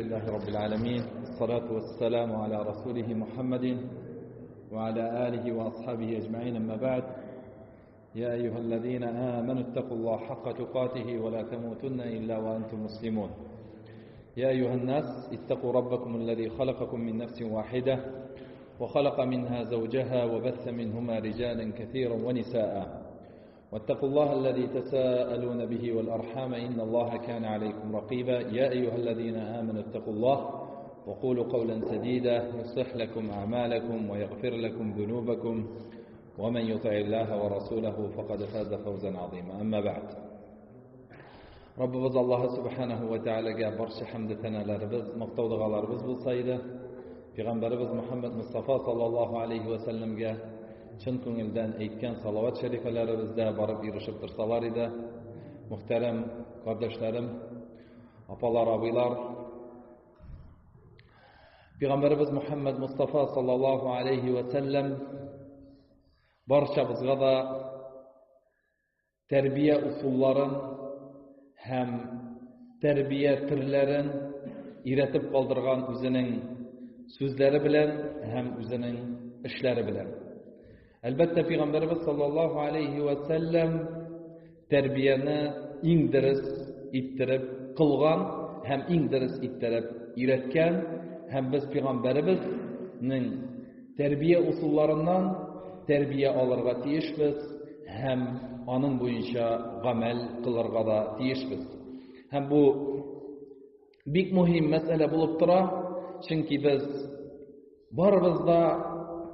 لله رب العالمين، الصلاة والسلام على رسوله محمد وعلى آله وأصحابه أجمعين. أما بعد، يا أيها الذين آمنوا اتقوا الله حق تقاته ولا تموتن إلا وأنتم مسلمون. يا أيها الناس اتقوا ربكم الذي خلقكم من نفس واحدة وخلق منها زوجها وبث منهما رجالا كثيرا ونساء، واتقوا الله الذي تساءلون به والأرحام إن الله كان عليكم رقيبا. يا أيها الذين آمنوا اتقوا الله وقولوا قولا سديدا يصلح لكم أعمالكم ويغفر لكم ذنوبكم، ومن يطع الله ورسوله فقد فاز فوزا عظيما. أما بعد، Rabbimiz Allah subhanahu wa ta'alaga barcha hamd tanalarimiz, maqtovdag'alarimiz bo'lsaydi, Payg'ambarimiz Muhammad Mustafa sallallohu alayhi va sallamga chin ko'ngildan aytgan salovat sharifalarimizda borib yurishib tursalar edi. Muhtaram qardoshlarim, opalar, abilar, Payg'ambarimiz Muhammad Mustafa sallallohu alayhi va sallam barchamizga da tarbiya usullarin hem terbiye türlerin iretip kaldırgan üzerinin sözleri bilen hem üzerinin işleri bilen. Elbette Peygamberimiz sallallahu aleyhi ve sellem terbiyeni ingdiriz ittirip kılgan hem ingdiriz ittirip iretken, hem biz Peygamberimizin terbiye usullarından terbiye alırga tiyişbiz, hem onun boyunca gamel kılırga da tiyişbiz. Hem bu bik muhim mesele bulup tura, çünkü biz barımızda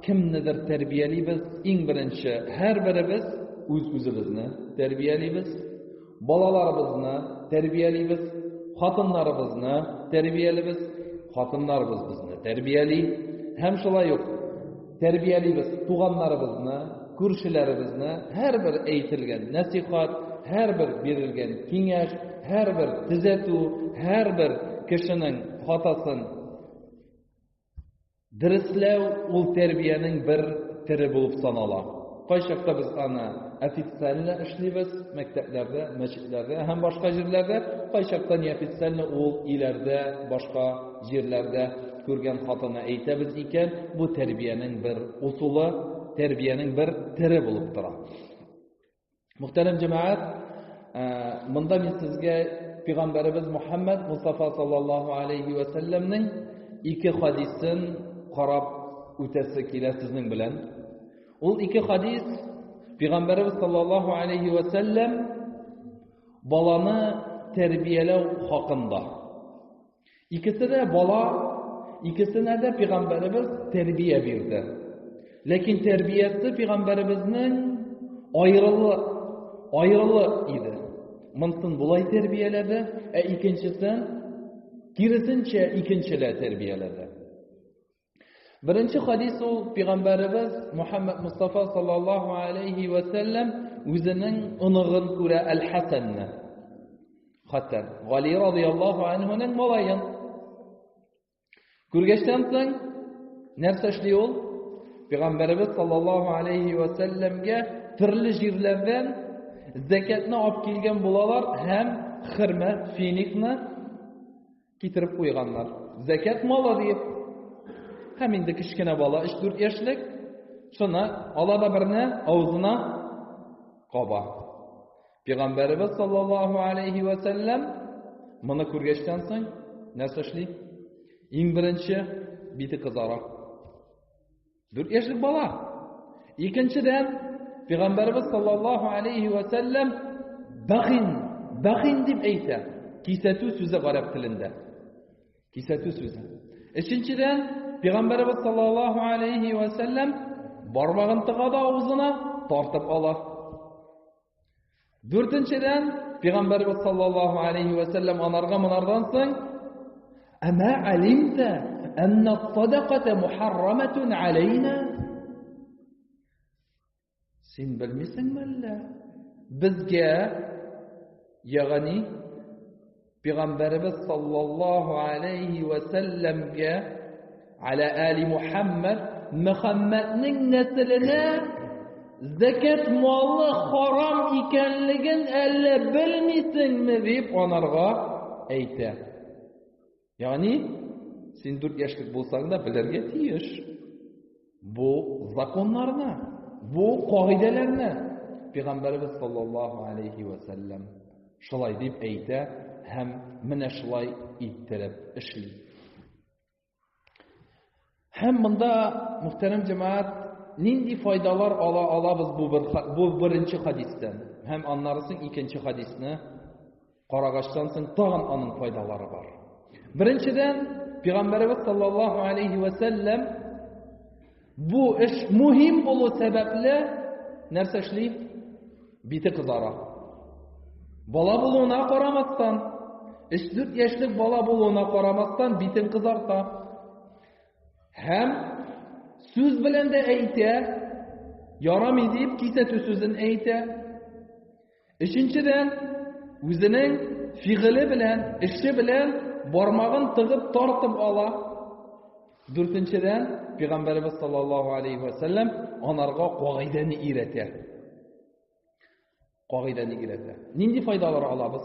kimnidir terbiyeliyiz? İn birinci her birimiz özümüzni terbiyeliyiz, balalarımızı terbiyeliyiz, hatınlarımızı terbiyeliyiz, hatınlarımız bizni terbiyeli. Hem şolay yok, terbiyeliyiz tuğanlarımızı, Күршеләребезне һәрбер әйтелгән насихат, һәрбер бирелгән киңәш, һәрбер төзәтү, һәрбер кешенең хатасын дөрестләү ул тәрбиянең бер төре булып санала. Кайчакта без аны официально эшлибез, мәктәпләрдә, мәчетләрдә һәм башка җирләрдә, кайчакта неофициально ул иләрдә, башка җирләрдә күргән хатаны әйтәбез икән, бу тәрбиянең бер усулы, terbiyenin bir tiri bulup dura. Muhterem cemaat, bunda men sizge Peygamberimiz Muhammed Mustafa sallallahu aleyhi ve sellem'nin iki hadisin qarab ötesi kile sizning bilen. Ol iki hadis Peygamberimiz sallallahu aleyhi ve sellem balаны terbiyeleu hakkında. İkisi de bala, ikisine de Peygamberimiz terbiye verdi. Lakin terbiyesi Peygamberimizin ayrılı idi. Mınsın bulay terbiyeledi, ikincisi kirisince ikinciler terbiyeledi. Birinci hadis o Peygamberimiz Muhammed Mustafa sallallahu aleyhi ve sellem özünün ınığın küre el-Hasan'ı. Hatta Ali radıyallahu anh'ın malayın. Kürgeçten soň nerse işli ol? Peygamberimiz sallallahu aleyhi ve sellem'ge türlü jirlerden zekatını alıp kelgen bulalar hem hırma, finikni getirip koyganlar. Zekat malı deyip hem indi kichkina bola 3-4 yaşlık şuna alada birine ağzına qaba. Peygamberimiz sallallahu aleyhi ve sellem bunu ko'rgachdan so'ng narsa ishli? Eng birinchi biti qizara. 4 yaşlık bala. İkinciden Peygamberimiz sallallahu aleyhi ve sellem bakhin deb aytdi. Kisatu so'zi arab tilinde. Kisatu so'zi. Üçüncüden Peygamberimiz sallallahu aleyhi ve sellem barmağın tıqada ağzına tortib ala. Dördüncüden Peygamberimiz sallallahu aleyhi ve sellem anarga munardan so'ng ama alimta أن الصدقة محرمة علينا. Sen bilmisinmi alla? Bizga, ya'ni Peygamberimiz sallallohu alayhi ve sellemga ala ali Muhammadning nasliga zakat moli harom ekanligini alla bilmaysanmi deb onarga aytdi. Ягъни син 4 яшьлек булсаң да белергә тиеш. Бу законнарны, бу кагыйдәләрне Пәйгамбәрбез саллаллаһу алейхи ва саллям шулай дип әйтә һәм менә шулай иттереп эшли. Һәм монда мөхтәрәм җәмәгать, нинди файдалар алабыз бу беренче хадистән? Һәм аннарысын икенче хадисне карагачтан соң тагын аның файдалары бар. Беренчедән, Пәйгамбәрбез саллаллаһу алейхи ва саллям бу эш мөһим булу сәбәпле нәрсә эшли? Бите кызара. Бала булуына карамастан, 3-4 яшьлек бала булуына карамастан битен кызарта. Һәм сүз белән дә әйтә, ярамый дип кисәтү сүзен әйтә. Өченчедән, үзенең фигыле белән, эше белән бармагын тыгып тартып ала. Дүртенчедән, Пәйгамбәрбез саллаллаһу алейхи ва саллям анарга кагыйдәне өйрәтә. Кагыйдәне өйрәтә. Нинди файдалар алабыз?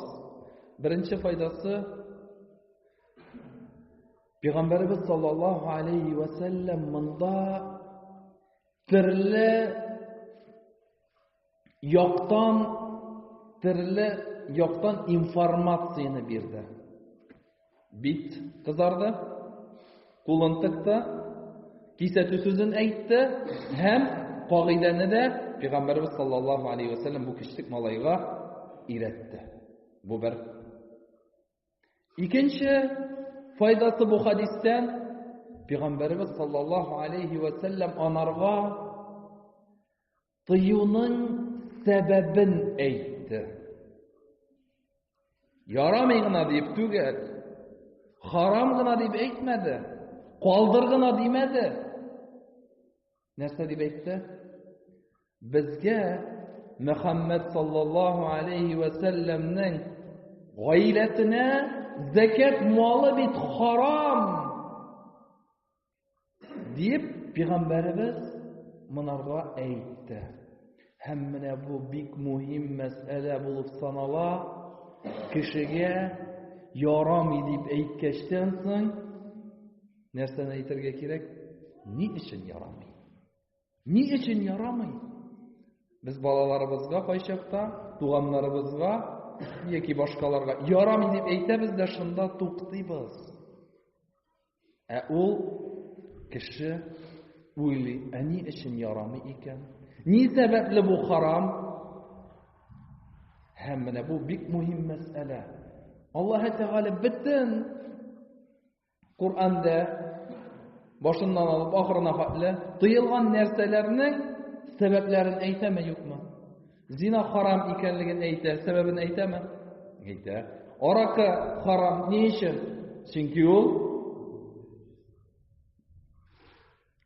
Беренче файдасы, Пәйгамбәрбез саллаллаһу алейхи ва саллям монда төрле яктан информацияны бирде. Бит кызарды, кулын тыкты, кисәтү сүзен әйтте һәм кагыйдәне дә Пәйгамбәрбез саллаллаһу алейхи ва саллям бу кичек малайга өйрәтте. Бу бер. Икенче файдасы бу хадистән Пәйгамбәрбез саллаллаһу алейхи ва саллям анарга тыюның сәбәбен әйтте. Ярамый гына дип түгел, харам гына дип әйтмәде, калдыр гына димәде. Нәрсә дип әйтте? Безгә Мөхәммәд саллаллаһу алейхи ва саллямның гаиләсенә закат малы бит харам дип Пәйгамбәрбез монарга әйтте. Һәм менә бу бик мөһим мәсьәлә булып санала. Кешегә ярамый дип әйткәчтән соң нәрсәне әйтергә кирәк? Ни өчен ярамый? Ни өчен ярамый? Без балаларыбызга кайчакта, туганнарыбызга яки башкаларга ярамый дип әйтәбез дә шунда туктыйбыз. Ә ул кеше уйлый, ни өчен ярамый икән? Ни сәбәпле бу харам? Һәм менә бу бик мөһим мәсьәлә. Аллаһ Тәгалә бөтен Куръанда башыннан алып ахырына хәтле тыелган нәрсәләрнең сәбәпләрен әйтәме, юкмы? Зина харам икәнлеген әйтә, сәбәбен әйтәме? Әйтә. Аракы харам ни өчен? Чөнки ул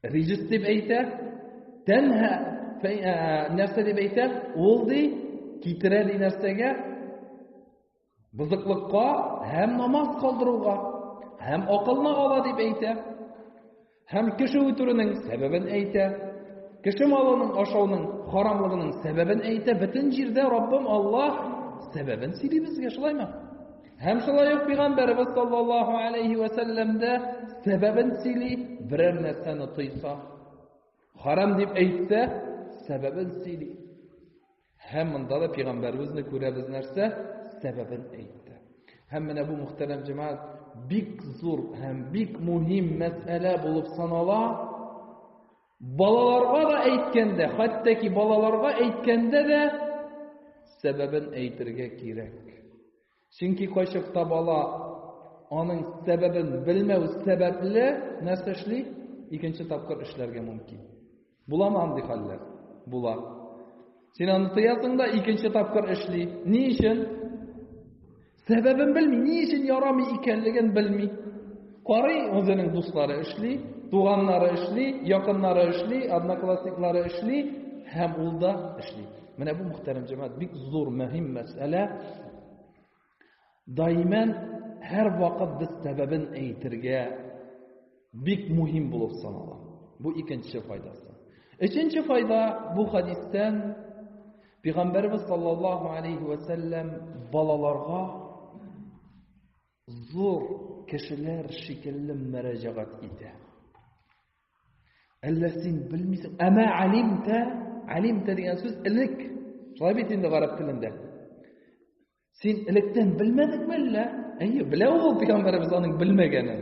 риҗис дип әйтә. Тәнһә нәрсә дип әйтә? Ул ди китерә ди нәрсәгә? Бузыклыкка һәм намаз калдыруга, һәм акылны ала дип әйтә. Һәм кеше үтерүнең сәбәбен әйтә. Кеше малының ашауның харамлыгының сәбәбен әйтә. Бөтен җирдә Раббым Аллаһ сәбәбен сөйли безгә, шулаймы? Һәм шулай ук Пәйгамбәрбез саллаллаһу алейхи ва саллям да сәбәбен сөйли, берәр нәрсәне тыйса. Харам дип әйтсә, сәбәбен сөйли. Һәм монда да Пәйгамбәрбезне күрәбез нәрсә? Сәбәбен әйтте. Һәм менә бу мөхтәрәм җәмәгать бик зур һәм бик мөһим мәсьәлә булып санала. Балаларга да әйткәндә, хәтта балаларга әйткәндә дә сәбәбен әйтергә кирәк. Чөнки кайчакта бала аның сәбәбен белмәү сәбәпле нәрсә эшли? Икенче тапкыр эшләргә мөмкин. Буламы андый хәлләр? Була. Син аны тыясың да икенче тапкыр эшли. Ни өчен? Сәбәбен белми, ни өчен ярамый икәнлеген белми. Карый, үзенең дуслары эшли, туганнары эшли, якыннары эшли, одноклассниклары эшли, һәм ул да эшли. Менә бу мөхтәрәм җәмәгать бик зур, мөһим мәсьәлә. Даиман һәр вакыт без сәбәбен әйтергә бик мөһим булып санала. Бу икенче файдасы. Өченче файда бу хадистән Пәйгамбәрбез саллаллаһу алейхи ва саллям балаларга zor kişiler şekilli müracaat ite. Әллә син белмисең, әмә алимта дигән сүз элек. Шулай бит инде гарәп телендә. Син электән белмәдеңме әллә? Әйе, белә ул пәйгамбәрбез аның белмәгәнен.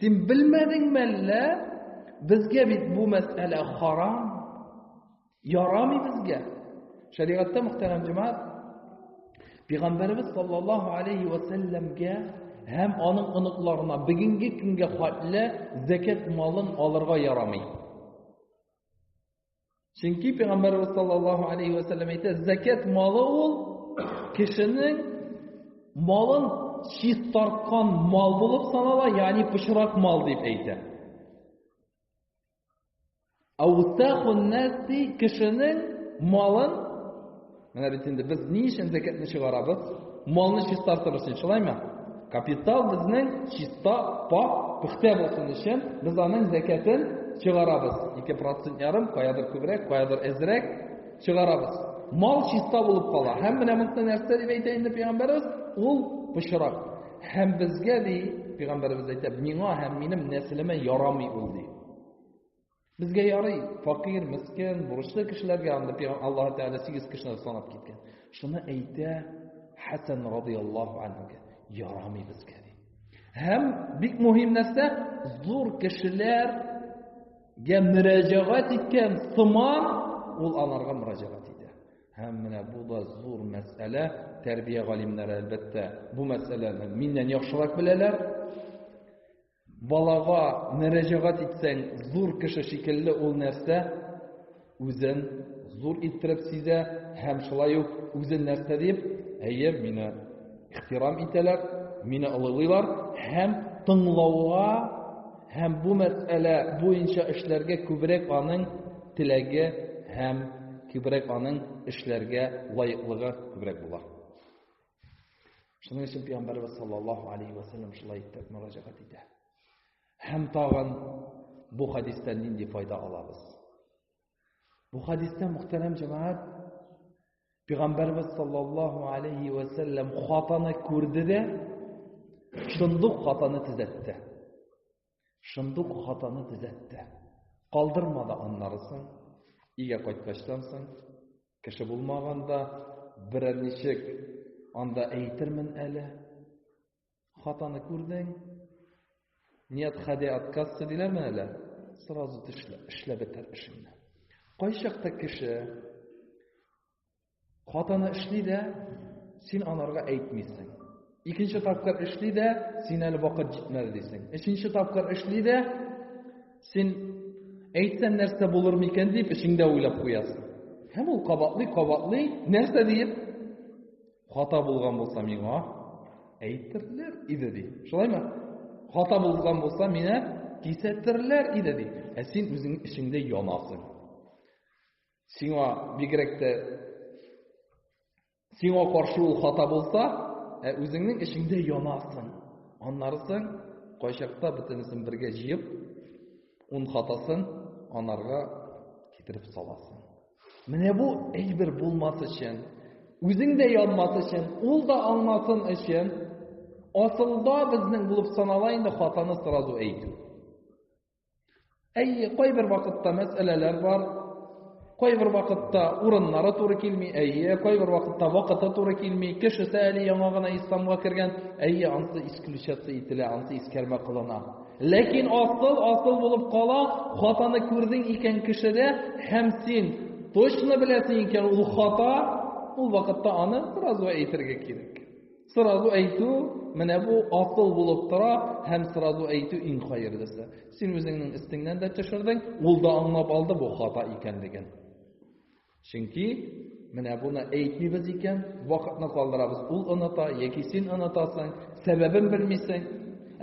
Син белмәдеңме әллә? Безгә бит бу мәсьәлә харам. Ярамый безгә. Шәригатьтә мөхтәрәм җәмәгать, пәйгамбәрбез саллаллаһу алейхи ва сәлләмгә һәм аның оныкларына бүгенге көнгә хәтле закат малын алырга ярамый. Чөнки пәйгамбәрбез саллаллаһу алейхи ва сәлләм әйтә, закат малы ул кешенең малын чистарткан мал булып санала, ягъни пычрак мал дип әйтә. Аусахун наси кешенең малын, менә бит инде без ни өчен закатны чыгарабыз? Малны чистартыр өчен, шулаймы? Капитал безнең чиста, пак, пөхтә булсын өчен без аның закатын чыгарабыз. 2%, каядыр күбрәк, каядыр әзрәк чыгарабыз. Мал чиста булып кала. Һәм менә монда нәрсә дип әйтә инде пәйгамбәрбез? Ул пычрак. Һәм безгә ди пәйгамбәрбез әйтә, миңа һәм минем нәселемә ярамый ул ди. Безгә ярый, факир, мискин, бурычлы кешеләргә анда Аллаһ Тәгалә 8 кешене санап киткән. Шуны әйтә Хасан радиллаһу анһуга. Ярамый безгә ди. Һәм бик мөһим нәрсә, зур кешеләргә мөрәҗәгать иткән сыман ул аларга мөрәҗәгать итә. Һәм менә бу да зур мәсьәлә. Тәрбия галимнәре әлбәттә бу мәсьәләне миннән яхшырак беләләр. Балага мөрәҗәгать итсәң, зур кеше шикелле ул нәрсә үзен зур иттереп сизә һәм шулай ук үзен нәрсә дип, әйе, мине ихтирам итәләр, мине олылыйлар һәм тыңлауга һәм бу мәсьәлә буенча эшләргә күбрәк аның теләге һәм күбрәк аның эшләргә лаеклыгы күбрәк була. Шуның өчен пәйгамбәрбез саллаллаһу алейхи ва сәлләм шулай итеп мөрәҗәгать итә. Һәм тагын бу хадистән нинди файда алабыз? Бу хадистә мөхтәрәм җәмәгать, пәйгамбәрбез саллаллаһу алейхи ва сәлләм хатаны күрде дә, шундук хатаны төзәтте. Шундук хатаны төзәтте. Калдырмады аннарысын. Игә кайткачтан соң, кеше булмаганда берәр ничек анда әйтермен әле. Хатаны күрдең, ният хади отказ диләрме әле? Сразу эшләп бетер эшеңне. Кайчакта кеше хатаны эшли дә, син анарга әйтмисең. Икенче тапкыр эшли дә, син әле вакыт җитмәде дисең. Өченче тапкыр эшли дә, син әйтсәң нәрсә булыр микән дип эшеңдә уйлап куясың. Һәм ул кабатлый, нәрсә дип? Хата булган булса миңа әйтерләр иде ди. Шулаймы? Хата булган булса мине кисәтерләр иде ди. Ә син үзең эшеңдә янасың. Сиңа бигрәк тә сиңа каршы ул хата булса, үзеңнең эшеңдә янасың. Аннарысын кайчакта бөтенесен бергә җыеп, ун хатасын анарга китереп саласың. Менә бу әйбер булмас өчен, үзең дә янмас өчен, ул да аңласын өчен, асылда безнең булып санала инде хатаны сразу әйтү. Әйе, кайбер вакытта мәсьәләләр бар, кайбер вакытта урыннары туры килми, әйе, кайбер вакытта вакыты туры килми, кешесе әле яңа гына исламга кергән, әйе, ансы исключация ителә, ансы искәрмә кылына. Ләкин асыл булып кала, хатаны күрдең икән кешедә, һәм син точно беләсең икән ул хата, ул вакытта аны сразу әйтергә кирәк. Сразу әйтү, менә бу асыл булып тора, һәм сразу әйтү иң хәерлесе. Син үзеңнең истеңнән дә төшердең, ул да аңлап алды бу хата икәнлеген. Чөнки менә буны әйтмибез икән, вакытны калдырабыз. Ул оныта, яки син онытасың, сәбәбен белмисең.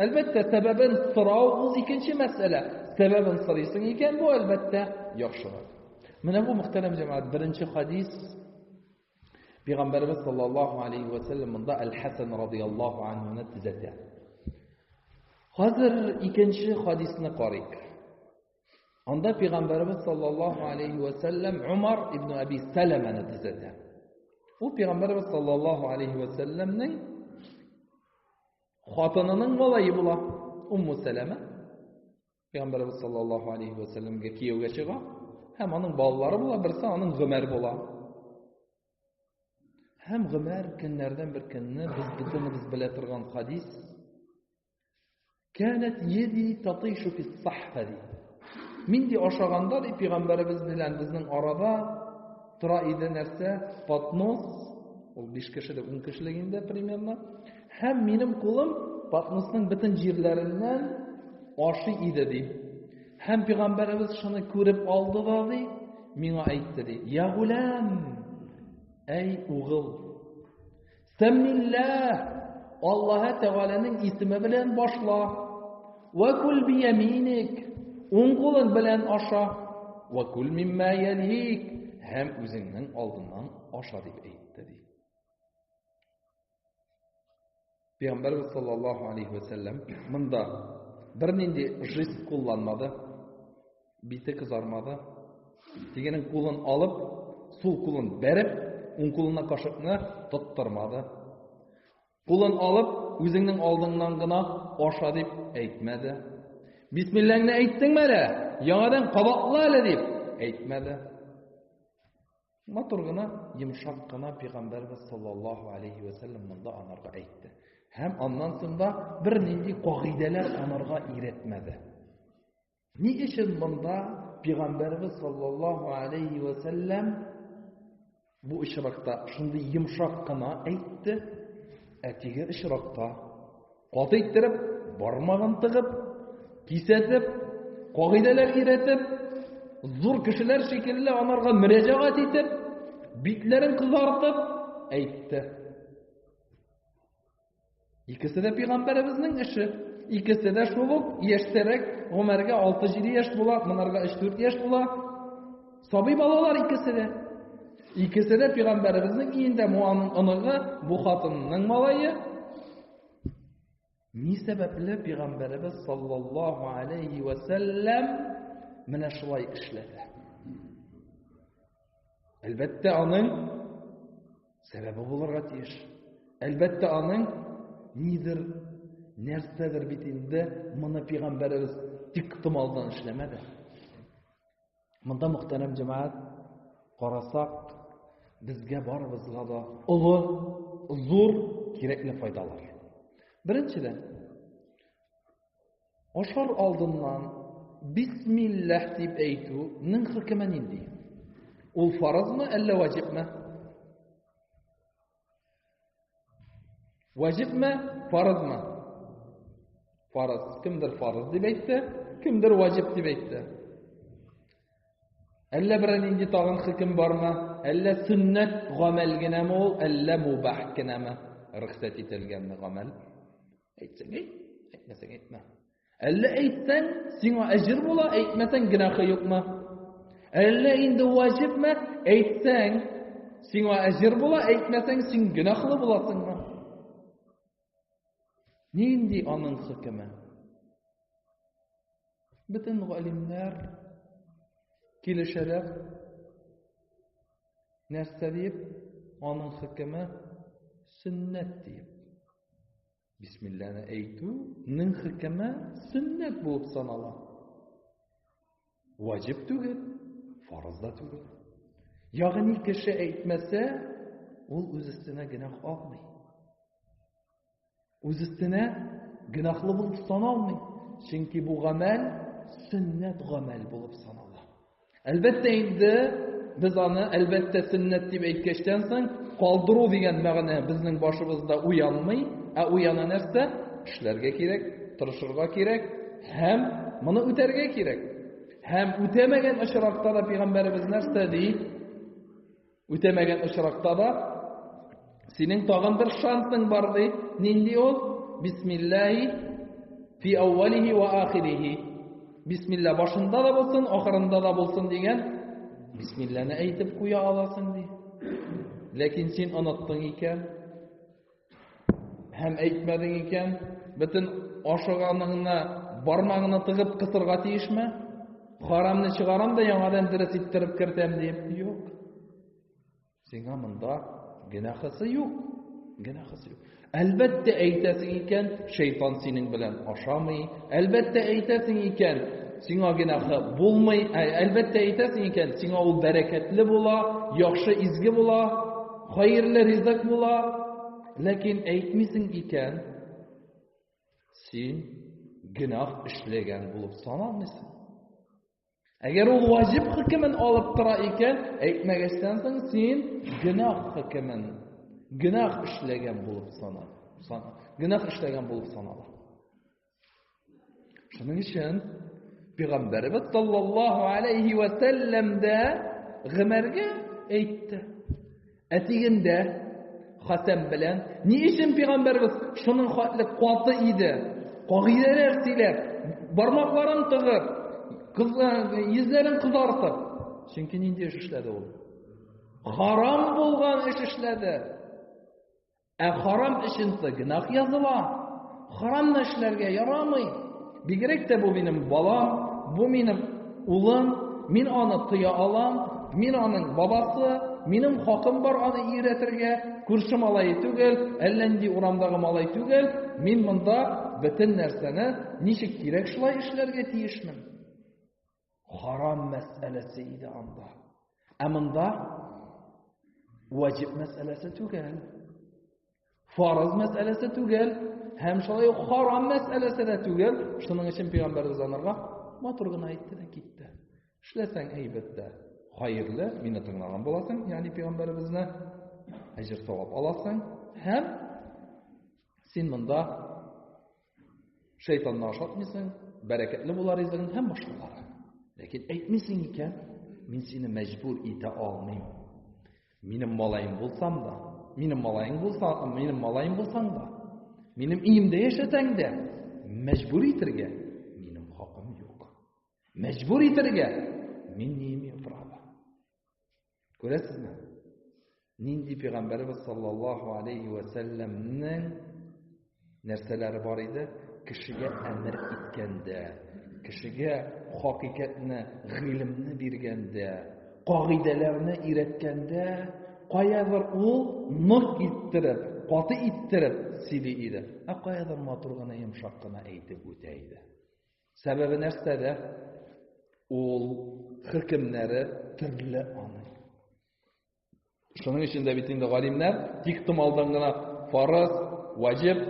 Әлбәттә, сәбәбен сорау ул икенче мәсьәлә. Сәбәбен сорыйсың икән, бу әлбәттә яхшырак. Менә бу мөхтәрәм җәмәгать, беренче хадис. Пәйгамбәрбез саллаллаһу алейхи ва сәлләм монда Әл-Хасан радиллаһу анһуны төзәтә. Хәзер икенче хадисны карыйк. Анда Пәйгамбәрбез саллаллаһу алейхи ва сәлләм Умар ибн Аби Сәләмәне төзәтә. Ул Пәйгамбәрбез саллаллаһу алейхи ва сәлләмнең Хатынының малайы була. Умму Сәләмә. Пәйгамбәрбез саллаллаһу алейхи ва сәлләмгә кияүгә чыга. Һәм аның балалары була, берсе аның Гомәр була. Һәм Гомәр көннәрдән бер көнне без бөтенебез белә торган хадис. Канат яди татишу фи ссахфади. Минди ашаганда ди пәйгамбәрбез белән безнең арада тора иде нәрсә? Патнос. Ул 5 кеше дә 10 кешелек инде примерно. Һәм минем кулым патносның бөтен җирләреннән ашый иде ди. Һәм пәйгамбәрбез шуны күреп алды да ди, миңа әйтте ди: "Я гулам, әй угыл, сәммилләh, Аллаһ Тәгаләнең исеме белән башла. Ва кул би яминик, уң кулың белән аша. Ва кул мимма ялик, һәм үзеңнең алдыңнан аша", дип әйтте ди. Пәйгамбәрбез саллаллаһу алейхи ва сәлләм монда бернинди жест кулланмады. Бите кызармады. Дигәнең кулын алып, сул кулын бәреп, уң кулына кашыкны тоттырмады. Кулын алып, үзеңнең алдыңнан гына аша дип әйтмәде. Бисмилләһне әйттеңме әле? Яңадан кабатла әле дип әйтмәде. Матур гына, йомшак кына Пәйгамбәрбез саллаллаһу алейхи ва сәлләм монда анарга әйтте. Һәм аннан соң да бернинди кагыйдәләр анарга өйрәтмәде. Ни өчен монда Пәйгамбәрбез саллаллаһу алейхи ва сәлләм бу очракта шундый йомшак кына әйтте, әтиге очракта каты иттереп, бармагын тыгып, кисәтеп, кагыйдәләр өйрәтеп, зур кешеләр шикелле анарга мөрәҗәгать итеп, битләрен кызартып әйтте. Икесе дә Пәйгамбәребезнең эше. Икесе дә шул ук яшьтәрәк, Гомәргә 6-7 яшь була, монарга 3-4 яшь була. Сабый балалар икесе дә. Икесе дә Пәйгамбәребезнең өендә Муаның оныгы, бу хатынның малае. Ни сәбәпле Пәйгамбәребез саллаллаһу алейхи ва сәлләм менә шулай эшләде? Әлбәттә аның сәбәбе булырга тиеш. Әлбәттә аның нидер, нәрсәдер бит инде моны Пәйгамбәребез тиктималдан эшләмәде. Монда мөхтәрәм җәмәгать, карасак, безгә барыбызга да улы, зур кирәкле файдалар. Беренчедән, ашар алдыннан бисмилләһ дип әйтүнең хөкеме нинди? Ул фаразмы, әллә ваҗибме? Ваҗибме, фаразмы? Фараз. Кемдер фараз дип әйтте, кемдер ваҗиб дип әйтте. Әллә бер нинди тагын хөкем бармы? Әллә сөннәт гамәл генәме ул, әллә мубах генәме? Рөхсәт ителгәнме гамәл? Әйтсәң әйт, әйтмәсәң әйтмә. Әллә әйтсәң, сиңа әҗр була, әйтмәсәң гөнаһы юкмы? Әллә инде ваҗибме? Әйтсәң, сиңа әҗр була, әйтмәсәң син гөнаһлы буласыңмы? Нинди аның хөкеме? Бөтен галимнәр килешәләр. Нәрсә дип? Аның хөкеме сөннәт дип. Бисмилләһне әйтүнең хөкеме сөннәт булып санала. Ваҗиб түгел, фарыз да түгел. Ягъни кеше әйтмәсә, ул үз өстенә гөнаһ алмый. Үз өстенә гөнаһлы булып саналмый. Чөнки бу гамәл сөннәт гамәл булып санала. Әлбәттә инде без аны әлбәттә сөннәт дип әйткәчтән соң калдыру дигән мәгънә безнең башыбызда уянмый, ә уяна нәрсә? Эшләргә кирәк, тырышырга кирәк, һәм моны үтәргә кирәк. Һәм үтәмәгән очракта да Пәйгамбәребез нәрсә ди? Үтәмәгән очракта да синең тагын бер шансың бар ди. Нинди ул? Бисмиллаһи фи аввалихи ва ахирихи. Бисмилла башында да булсын, ахырында да булсын дигән бисмилләне әйтеп куя аласың ди. Ләкин син оныттың икән, һәм әйтмәдең икән, бөтен ашыганыңны бармагыңны тыгып кысырга тиешме? Харамны чыгарам да яңадан дөрес иттереп кертәм дип. Юк. Сиңа монда гөнаһысы юк. Гөнаһысы юк. Әлбәттә әйтәсең икән, шайтан синең белән ашамый. Әлбәттә әйтәсең икән, сиңа гынаһы булмый. Әлбәттә әйтәсең икән, сиңа ул бәрәкәтле була, яхшы изге була, хәерле ризык була. Ләкин әйтмисең икән, син гынаһ эшләгән булып саналмыйсың. Әгәр ул ваҗиб хөкемен алып тора икән, әйтмәгәчтән соң син гынаһ хөкемен, гынаһ эшләгән булып санала. Шуның өчен Пәйгамбәрбез саллаллаһу алейхи ва сәлләм дә Гомәргә әйтте. Әтигендә Хәсән белән ни өчен Пәйгамбәрбез шуның хәтле каты иде? Кагыйдәләр сөйләп, бармакларын тыгып, йөзләрен кызартып. Чөнки нинди эш эшләде ул? Харам булган эш эшләде. Харам өчен гынаһ языла. Харамны эшләргә ярамый. Бигрәк тә бу минем балам, бу минем улым, мин аны тыя алам, мин аның бабасы, минем хакым бар аны өйрәтергә, күрше малай түгел, әллә нинди урамдагы малай түгел, мин монда бөтен нәрсәне ничек кирәк шулай эшләргә тиешмен. Харам мәсьәләсе иде анда. Монда ваҗиб мәсьәләсе түгел. Фарыз мәсьәләсе түгел, һәм шулай ук харам мәсьәләсе дә түгел. Шуның өчен Пәйгамбәрбез анарга матур гына әйтте дә китте. Эшләсәң әйбәттә, хәерле, мине тыңлаган буласың, ягъни Пәйгамбәрбезне әҗр савап аласың, һәм син монда шайтанны ашатмыйсың, бәрәкәтле була ризыгың һәм башкалары. Ләкин әйтмисең икән, мин сине мәҗбүр итә алмыйм. Минем малаем булсам да, минем малаем булсаң да, минем өемдә яшәсәң дә, мәҗбүр итәргә минем хакым юк. Мәҗбүр итәргә мин не имею права. Күрәсезме? Нинди Пәйгамбәрбез саллаллаһу алейхи ва сәлләмнең нәрсәләре бар иде? Кешегә әмер иткәндә, кешегә хакыйкатьне, гыйлемне биргәндә, кагыйдәләрне өйрәткәндә, каядыр ул нык иттереп, каты иттереп сөйли иде. Каядыр матур гына, йомшак кына әйтеп үтә иде. Сәбәбе нәрсәдә? Ул хөкемнәре төрле аның. Шуның өчен дә бит инде галимнәр тиктималдан гына фарыз, ваҗиб,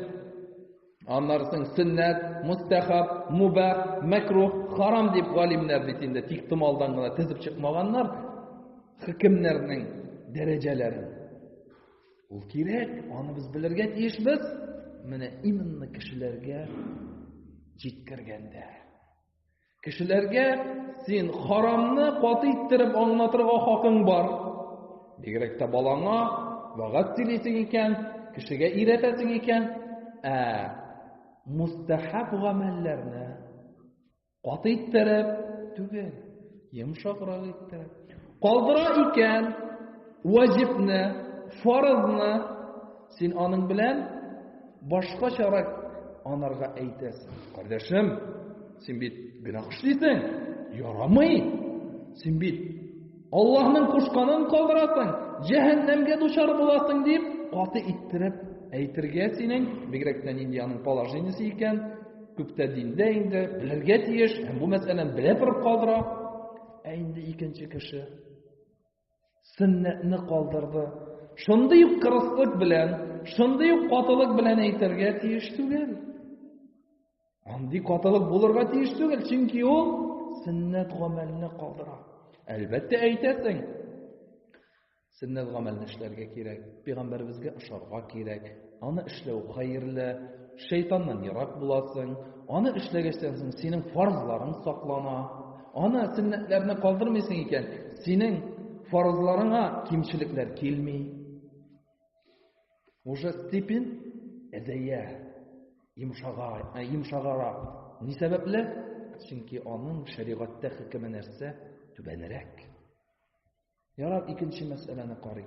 аннарсын сөннәт, мустахаб, мубах, макрух, харам дип галимнәр бит инде тиктималдан гына тезеп чыкмаганнар хөкемнәрнең дәрәҗәләрен. Ул кирәк, аны без белергә тиешбез. Менә именно кешеләргә җиткергәндә. Кешеләргә син харамны каты иттереп аңлатырга хакың бар. Бигрәк тә балаңа вагаз сөйлисең икән, кешегә өйрәтәсең икән, мустахаб гамәлләрне каты иттереп түгел, йомшаграк иттереп. Калдыра икән ваҗибне, фарызны, син аның белән башкачарак анарга әйтәсең. Кардәшем, син бит гынаһ эшлисең, ярамый. Син бит Аллаһның кушканын калдырасың, җәһәннәмгә дучар буласың дип каты иттереп әйтергә синең, бигрәк тә нинди аның положениесе икән, күптә диндә инде белергә тиеш, һәм бу мәсьәләне белә торып калдыра. Инде икенче кеше сөннәтне калдырды. Шундый ук кырыслык белән, шундый ук катылык белән әйтергә тиеш түгел. Андый катылык булырга тиеш түгел, чөнки ул сөннәт гамәлне калдыра. Әлбәттә әйтәсең, сөннәт гамәлне эшләргә кирәк, Пәйгамбәрбезгә ошарга кирәк, аны эшләү хәерле, шайтаннан ерак буласың, аны эшләгәчтән соң синең фарзларың саклана, аны сөннәтләрне калдырмыйсың икән, синең фарзларыңа кимчелекләр килми. Уже степень әзәя, йомшагара. Ни сәбәпле? Чөнки аның шәригатьтә хөкеме нәрсә? Түбәнрәк. Ярар, икенче мәсьәләне карый.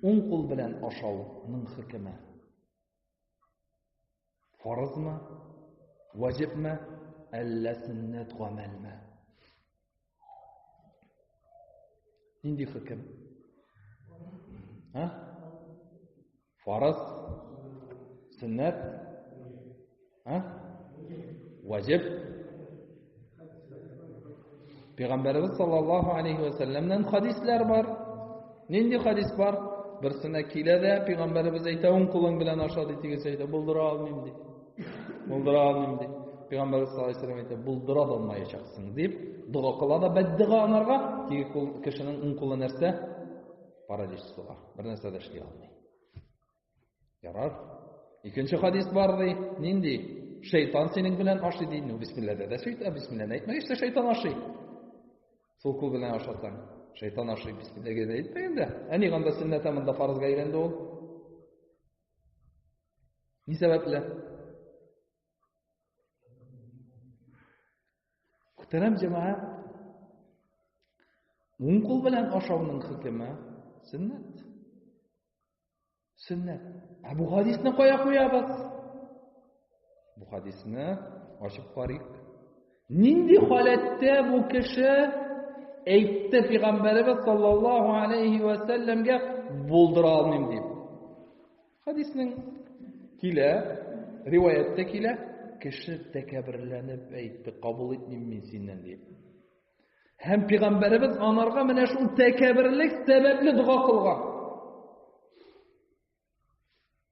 Уң кул белән ашауның хөкеме. Фарызмы? Ваҗибме? Әллә сөннәт гамәлме? Нинди хөкем? Фарыз Сөннәт? Ваҗиб. Пәйгамбәрбез саллаллаһу алейхи ва сәлләмнән хадисләр бар. Нинди хадис бар? Берсенә килә дә пәйгамбәрбез әйтә, уң кулың белән аша ди, тигез әйтә, булдыра алмыйм ди. Булдыра алмыйм ди. Пәйгамбәрбез саллаллаһу алейхи ва сәлләм әйтә, булдыра да алмаячаксың дип, дуга кыла да бәддуга анарга, кешенең уң кулы нәрсә? Паралич суга. Бер нәрсә дә эшли алмый. Ярар. Икенче хадис бар ди. Нинди? Шайтан синең белән ашый ди. Ну, бисмиллаһ дә шайтан, бисмиллаһ әйтмәгәч тә шайтан ашый. Сол кул белән ашасаң, шайтан ашый, бисмиллаһ дә әйтмәгәндә. Әни ганда сөннәтә монда фарызга әйләнде ул. Ни сәбәпле? Күтәрәм җәмәгать. Уң кул белән ашауның хөкеме сөннәт. Сөннәт. Бу хадисны кая куябыз? Бу хадисны ачып карыйк. Нинди халәттә бу кеше әйтте Пәйгамбәрбез саллаллаһу алейхи ва сәлләмгә булдыра алмыйм дип. Хадисның килә, риваятта килә, кеше тәкәбберләнеп әйтте, кабул итмим мин синнән дип. Һәм Пәйгамбәрбез анарга менә шул тәкәбберлек сәбәпле дуга кылган.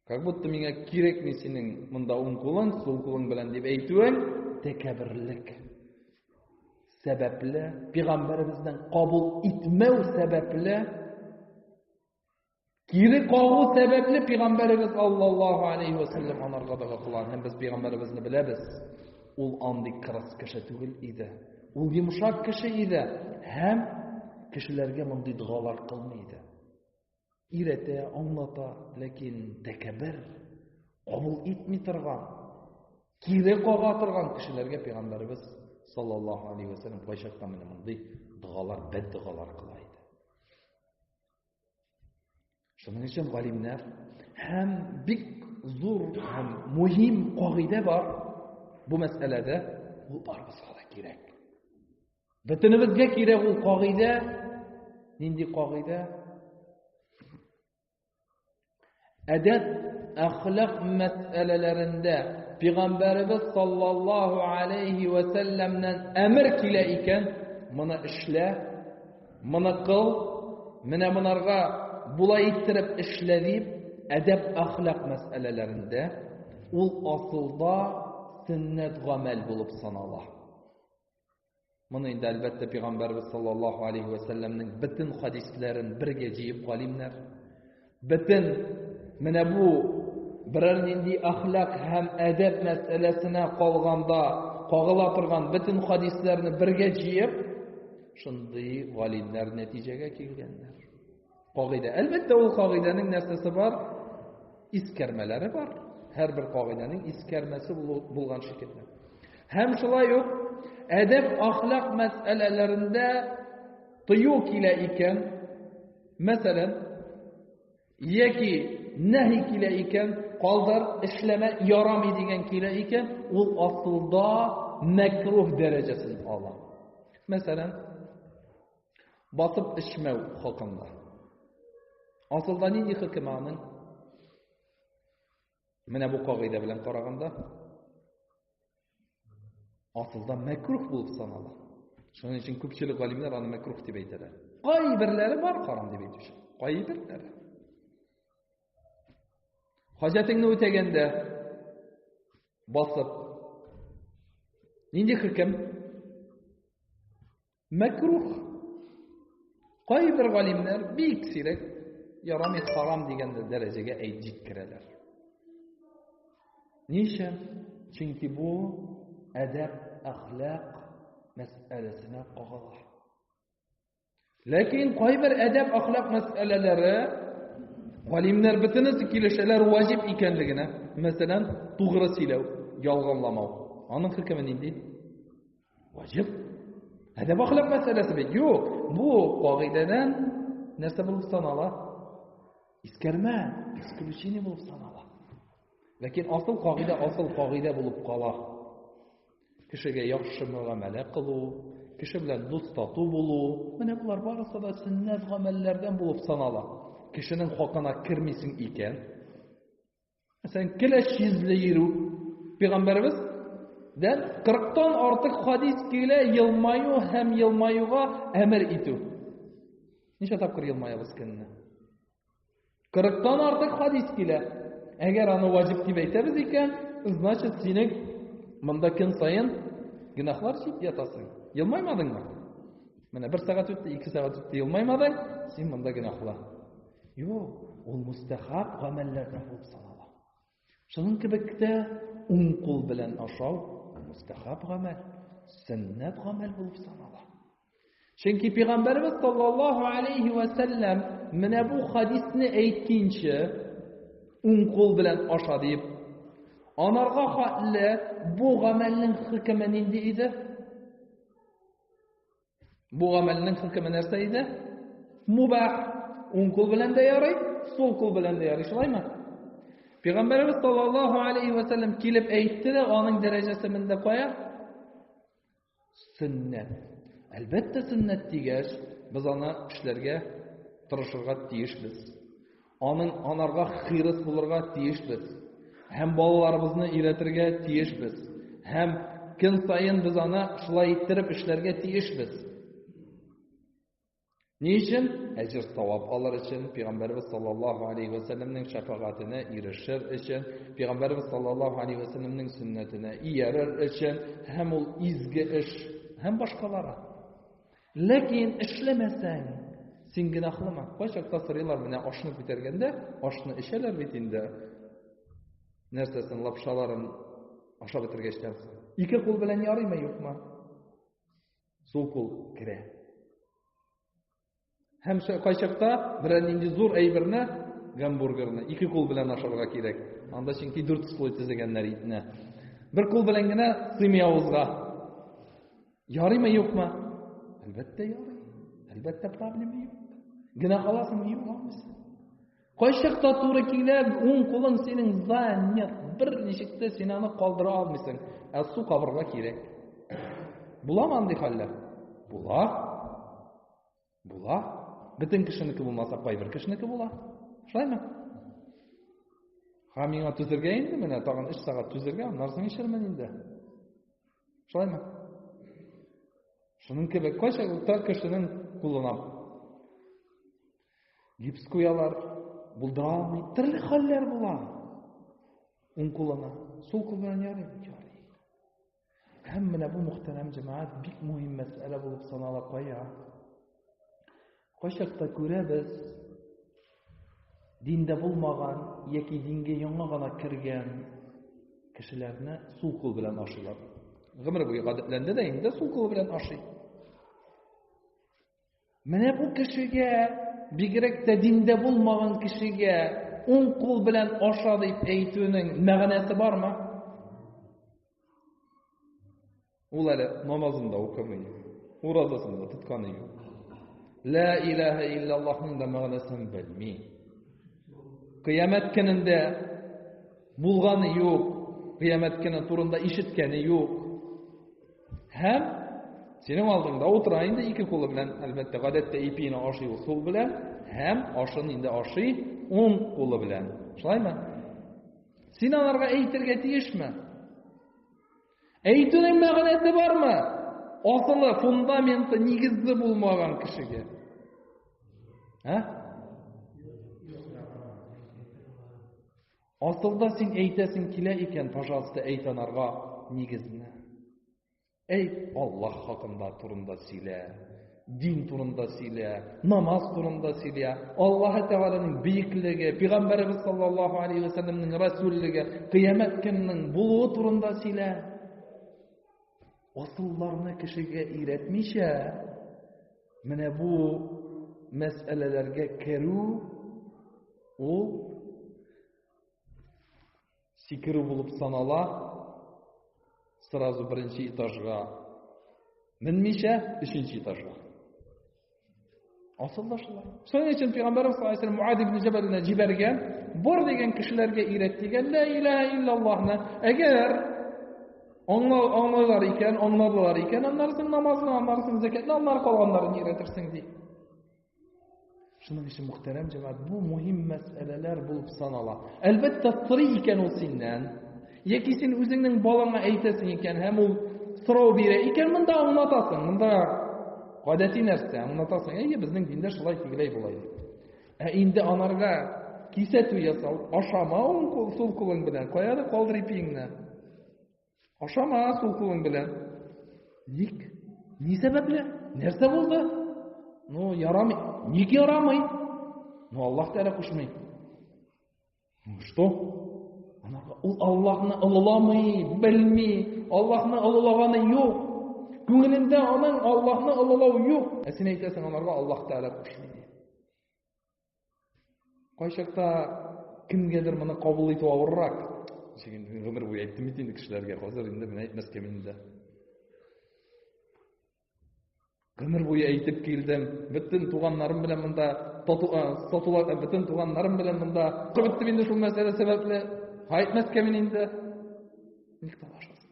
Как будто миңа кирәкми синең монда уң кулың, сул кулың белән дип әйтүең тәкәбберлек сәбәпле, Пәйгамбәрбезнең кабул итмәү сәбәпле, кире кагу сәбәпле Пәйгамбәрбез саллаллаһу алейхи ва сәлләм анарга дуга кылган. Һәм без Пәйгамбәрбезне беләбез. Ул андый кырыс кеше түгел иде. Ул йомшак кеше иде. Һәм кешеләргә мондый дугалар кылмый иде. Иретә, аңлата, ләкин тәкәббер, кабул итми торган, кире кага торган кешеләргә Пәйгамбәрбез саллаллаһу алейхи ва сәлләм кайчакта менә мондый дугалар, бәддугалар кыла иде. Шуның өчен галимнәр һәм бик зур һәм мөһим кагыйдә бар бу мәсьәләдә, ул барыбызга да кирәк. Бөтенебезгә кирәк ул кагыйдә. Нинди кагыйдә? Әдәп, әхлак мәсьәләләрендә Пәйгамбәрбез саллаллаһу алейхи ва сәлләмнән әмер килә икән, моны эшлә, моны кыл, менә монарга булай иттереп эшлә дип, әдәп, әхлак мәсьәләләрендә ул асылда сөннәт гамәл булып санала. Моны инде әлбәттә Пәйгамбәрбез саллаллаһу алейхи ва сәлләмнең бөтен хадисләрен бергә җыеп галимнәр, бөтен менә бу берәр нинди әхлак һәм әдәп мәсьәләсенә калганда кагыла торган бөтен хадисләрне бергә җыеп, шундый галимнәр нәтиҗәгә килгәннәр. Кагыйдә. Әлбәттә ул кагыйдәнең нәрсәсе бар? Искәрмәләре бар. Һәрбер кагыйдәнең искәрмәсе булган шикелле. Һәм шулай ук әдәп, әхлак мәсьәләләрендә тыю килә икән, мәсәлән, яки нәһи килә икән, калдыр, эшләмә, ярамый дигән килә икән, ул асылда мәкрух дәрәҗәсен ала. Мәсәлән, басып эчмәү хакында. Асылда нинди хөкем аның? Менә бу кагыйдә белән караганда, асылда мәкрух булып санала. Шуның өчен күпчелек галимнәр аны мәкрух дип әйтәләр. Кайберләре бар харам дип әйтүче. Кайберләре. Хаҗәтеңне үтәгәндә басып нинди хөкем? Мәкрух. Кайбер галимнәр бик сирәк ярамый, харам дигән дәрәҗәгә җиткерәләр. Нишләп? Чөнки бу әдәп, әхлак мәсьәләсенә кагыла. Ләкин кайбер әдәп, әхлак мәсьәләләре галимнәр бөтенесе килешәләр ваҗиб икәнлегенә. Мәсәлән, тугры сөйләү, ялганламау. Аның хөкеме нинди? Ваҗиб. Әдәп, әхлак мәсьәләсе бит. Юк, бу кагыйдәдән нәрсә булып санала? Искәрмә, исключение булып санала. Ләкин асыл кагыйдә булып кала. Кешегә яхшы мөгамәлә кылу, кеше белән дустату булу, менә булар барысы да сөннәт гамәлләрдән булып санала. Кешенең хакына кермисең икән, Sen kileş yüzlü yürü. Peygamberimiz den 40'tan artık hadis kile yılmayu hem yılmayuğa emir itu. Niçe tapkır yılmayabız kendine? 40'tan artık hadis kile. Eğer anı vacip gibi eytemiz iken, значит senin mında gün sayın günahlar çiğit yatasın. Yılmaymadın mı? Mene 1 saat öttü, 2 saat öttü yılmaymadın, sen mında günahlar. Yok, ol müstehab gamellerden olup sanala. Şunun kibikte kul bilen aşav, müstehab gamel, sünnet gamel olup sanala. Çünkü Peygamberimiz sallallahu aleyhi ve sellem mene bu hadisni eytkinçe kul bilen aşav deyip anarga hatli bu gamelin hükümü nindi idi? Bu gamelin hükümü nerse idi? Mubah. Kul bilen de yarayı, sol kul bilen de yarayı. Şulayma. Peygamberimiz sallallahu aleyhi ve sellem kilip eytti de onun derecesi minde koya? Sünnet. Elbette sünnet digeç, biz ona işlerge tırışırga tiyişbiz. Onun anarga xiriz bulurga tiyişbiz. Hem balalarımızını iletirge tiyişbiz. Hem gün sayın biz ona şulay ettirip işlerge tiyişbiz. Niçin? Ecir savab alır için, Peygamberimiz sallallahu aleyhi ve sellem'nin şefaatine erişir için, Peygamberimiz sallallahu aleyhi ve sellem'nin sünnetine iyerir için, hem ol izgi iş, hem başkalara. Lakin işlemesen, sen günahlama. Başakta sıraylar bine aşını bitergende, aşını işeler bitinde, nersesin, lapşaların aşağı bitirgeçtensin. İki kul bilen yarayım mı yok mu? Sol kul kire. Hem kaçakta birinin zor eybirne gamburgerni iki kul bilen aşarga kerak. Anda çünkü 4 sloy tizganlar itne. Bir kul bilen gene simyavuzga. Yarayma yokma? Elbette yaray. Elbette problemi yok. Gene qalasın yok olmasın. Kaçakta to'g'ri kelib, o'ng qo'ling sening zanniyat bir nechikda sen uni qoldira olmaysan. Su qabrga kerak. Bulam andi hollar. Bular. Bütün kişiniki bulmasa pay bir kişiniki bular. Şulayma. Hamina tüzürge indi mene tag'in 3 saat tüzürge, narsa işirmen indi. Şulayma. Şunun gibi kaçakta kişinin kullanam. Gips koyalar, bulduralmay, turli holler bular. Un kullana, sol kullan yarayı. Hem mene bu muhterem cemaat bik muhim mesele bulup sanala koya. Kaçakta görəbiz, dinde bulmagan, yeki dinge yana gana kirgen kişilerine sul kul bilen aşılar. Gımır bu gadetlerinde de indi sul kul bilen aşı. Mene bu kişiye, bigirek de dinde bulmagan kişiye on kul bilen aşı deyip eytüğünün məğnesi var mı? Uları namazında okumayı, urazasında tutkanı yok. La ilahe illallah'ın da mağnesini bilmeyi. Kıyamet gününde bulganı yok. Kıyamet günü turunda işitkeni yok. Hem senin aldığında oturayında iki kolu bilen elbette gadette ipini aşıyı sol bilen hem aşının indi aşıyı 10 kolu bilen. Şulay mı? Sen onlarga eytirge tiyişme. Eytünün mağnesi var mı? Asılı, fundamenti, nigizli bulmagan kişiye. Ha? Asılda sen eytesin kile iken, pожалуйста, eytanarga nigizini. Ey Allah hakkında turunda sile, din turunda sile, namaz turunda sile, Allah Teala'nın büyüklüğü, Peygamberimiz sallallahu aleyhi ve sellem'nin Resullüğü, kıyamet gününün buluğu turunda sile. Asıllarını kişiye öğretmişe, mene bu meselelerge keru, o sikiri bulup sanala, sırası birinci etajga, minmişe, 3. etajga. Asılda şulay. Şunun için Peygamberimiz sallallahu aleyhi ve sellem Muad ibn Cebel'ine cibergen, bor degen kişilerge öğrettigen, la ilahe illallah'na, eğer anlarlar iken, onlarsın namazını, anlarsın zekatını, onlar kalganlarını öğretirsin diye. Шуның өчен мөхтәрәм җәмәгать, бу мөһим мәсьәләләр булып санала. Әлбәттә, сорый икән ул синнән, яки син үзеңнең балаңа әйтәсең икән, һәм ул сорау бирә икән, монда аңлатасың. Монда гадәти нәрсә, аңлатасың. Әйе, безнең диндә шулай тигеләй булай. Ә инде анарга кисәтү ясау, ашама уң сул кулың белән, каяда калдыр ипиңне. Ашама сул кулың белән. Ник? Ни сәбәпле? Нәрсә булды? Ну, ярамый. Ник ярамый? Ну, Аллаһ Тәгалә кушмый. Ну, что? Ул Аллаһны ылыламый, белми, Аллаһны ылылаганы юк. Күңелендә аның Аллаһны ылылау юк. Ә син әйтәсең, анарга Аллаһ Тәгалә кушмый. Кайчакта кемгәдер моны кабул итү авыррак. Чөнки гомер буе әйттем бит инде кешеләргә, хәзер инде менә әйтмәскә миндә. Гомер буе әйтеп килдем, бөтен туганнарым белән монда сатулар, бөтен туганнарым белән монда кыбыттым инде шул мәсьәлә сәбәпле. Әйтмәскә мин инде. Ник талашасың?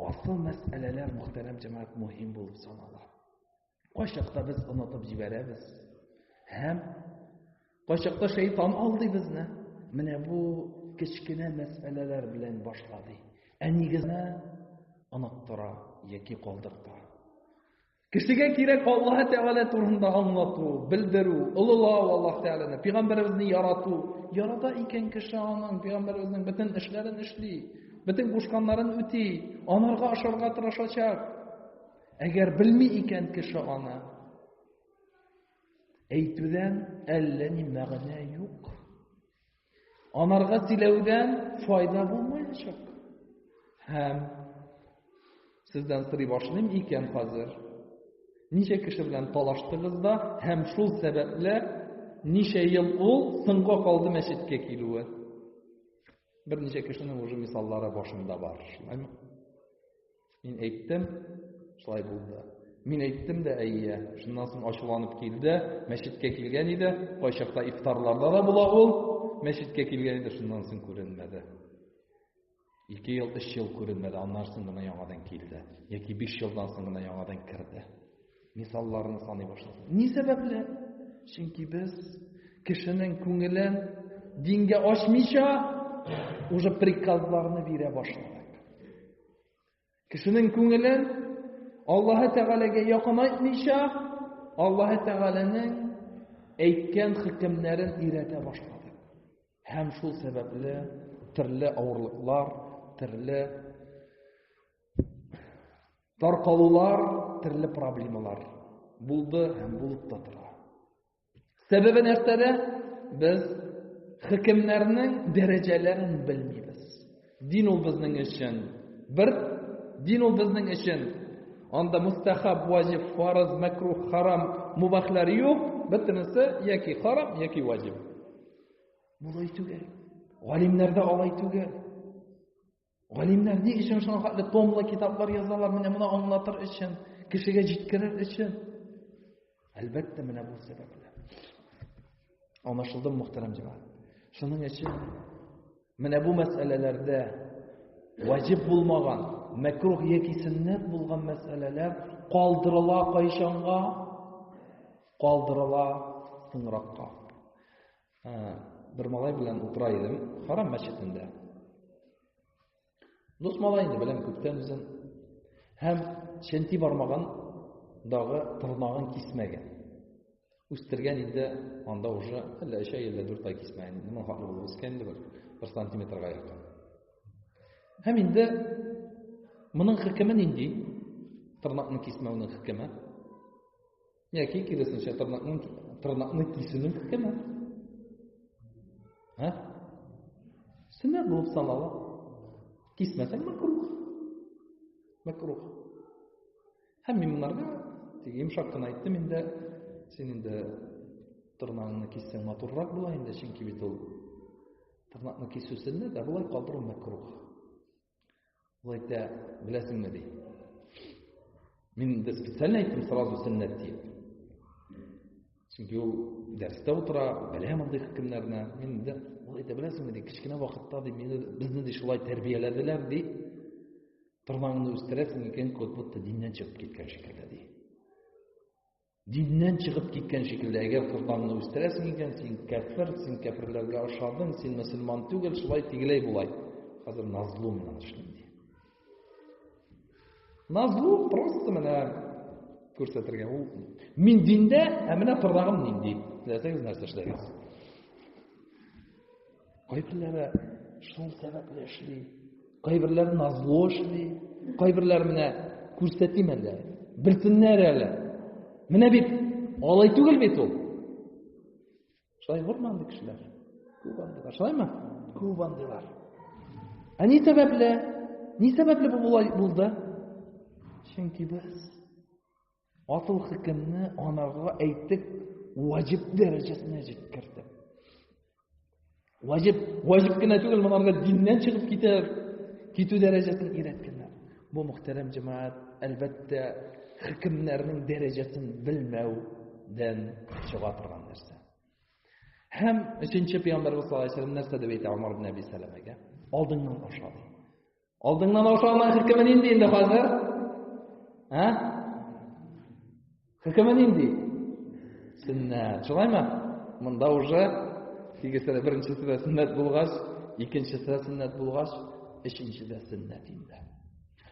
Асыл мәсьәләләр, мөхтәрәм җәмәгать, мөһим булып санала. Кайчакта без онытып җибәрәбез. Һәм кайчакта шәйтан алдый безне. Менә бу кечкенә мәсьәләләр белән башлады. Ә нигезне оныттыра яки калдырта. Кешегә кирәк Аллаһ Тәгалә турында аңлату, белдерү, ылылау Аллаһ Тәгаләне, пәйгамбәребезне ярату. Ярата икән кеше аның пәйгамбәребезнең бөтен эшләрен эшли, бөтен кушканнарын үти, анарга ашарга тырышачак. Әгәр белми икән кеше аны, әйтүдән әллә ни мәгънә юк. Анарга сөйләүдән файда булмаячак. Һәм сездән сорый башлыйм икән хәзер. Ничә кеше белән талаштыгыз да, һәм шул сәбәпле ничә ел ул сынга калды мәчеткә килүе. Берничә кешенең уже мисаллары башымда бар. Шулаймы? Мин әйттем, шулай булды. Мин әйттем дә, әйе, шуннан соң ачуланып килде, мәчеткә килгән иде, кайчакта ифтарларда да була ул, мәчеткә килгән иде, шуннан соң күренмәде. 2 ел, 3 ел күренмәде, аннан соң гына яңадан килде. Яки 5 елдан соң гына яңадан керде. Мисалларны саный башлады. Ни сәбәпле? Чөнки без кешенең күңелен дингә ачмыйча уже приказларны бирә башладык. Кешенең күңелен Аллаһ Тәгаләгә якынайтмыйча, Аллаһ Тәгаләнең әйткән хөкемнәрен өйрәтә башладык. Һәм шул сәбәпле төрле авырлыклар, төрле таркалулар, төрле проблемалар булды һәм булып та тора. Сәбәбе нәрсәдә? Без хөкемнәрнең дәрәҗәләрен белмибез. Дин ул безнең өчен бер, дин ул безнең өчен анда мустахаб, ваҗиб, фарыз, макрух, харам, мубахлар юк, бөтенесе яки харам, яки ваҗиб. Булай түгел. Галимнәрдә алай түгел. Галимнәр ни өчен шуның хәтле томлы китаплар язалар, менә моны аңлатыр өчен, кешегә җиткерер өчен. Әлбәттә, менә бу сәбәпле. Аңлашылды, мөхтәрәм җәмәгать. Шуның өчен менә бу мәсьәләләрдә ваҗиб булмаган, макрух яки сөннәт булган мәсьәләләр калдырыла кайчанга? Калдырыла соңракка. Бер малай белән утыра идем, Харам мәчетендә. Дус малай инде, беләм, күптән үзен. Һәм ченти бармагандагы тырнагын кисмәгән. Үстергән инде, анда уже әллә 3 ай, әллә 4 ай кисмәгән. Моның хаклы булып үскән инде, 1 сантиметрга якын. Һәм инде моның хөкеме нинди? Тырнакны кисмәүнең хөкеме. Яки киресенчә тырнакны кисүнең хөкеме. Сөннәт булып санала. Кисмәсәң макрух. Макрух. Һәм мин монарга йомшак кына әйттем инде, син инде тырнагыңны киссәң матуррак була инде, чөнки бит ул тырнакны кисү сөннәт, ә булай калдыру макрух. Ул әйтә, беләсеңме ди. Мин инде специально әйттем сразу сөннәт дип. Чөнки ул дәрестә утыра, белә мондый хөкемнәрне. Мин инде ул әйтә, беләсеңме ди, кичкенә вакытта ди, безне ди шулай тәрбияләделәр ди. Тырнагыңны үстерәсең икән, будто диннән чыгып киткән шикелле ди. Диннән чыгып киткән шикелле, әгәр кызларны үстерәсең икән, син кафир, син кафирләргә ошадың, син мөселман түгел, шулай тигеләй булай. Хәзер назлу менән эшлим ди. Назлу просто менә күрсәтергә. Мин диндә, менә тырнагым нинди. Теләсәгез нәрсә эшләгез. Кайберләре шул сәбәпле эшли, кайберләре назлу эшли, кайберләре менә күрсәтим әле, белсеннәр әле. Менә бит алай түгел бит ул. Шулай булмады кешеләр. Күп андыйлар, шулаймы? Күп андыйлар. Ни сәбәпле? Ни сәбәпле бу булды? Чөнки без атыл хөкемне анарга әйтеп, ваҗиб дәрәҗәсенә җиткердек. Ваҗиб кенә түгел, монарга диннән чыгып китү дәрәҗәсен өйрәткәннәр. Бу мөхтәрәм җәмәгать, әлбәттә, хөкемнәрнең дәрәҗәсен белмәүдән чыга торган нәрсә. Һәм өченче пәйгамбәрбез саллаллаһу алейһи ва сәлләм нәрсә дип әйтә Умар ибн Әби Сәләмәгә? Алдыңнан аша. Алдыңнан ашаган хөкеме нинди инде хәзер? Хөкеме нинди? Сөннәт. Шулаймы? Монда уже тигезсә беренчесе сөннәт булгач, икенчесе сөннәт булгач, өченчесе сөннәт инде.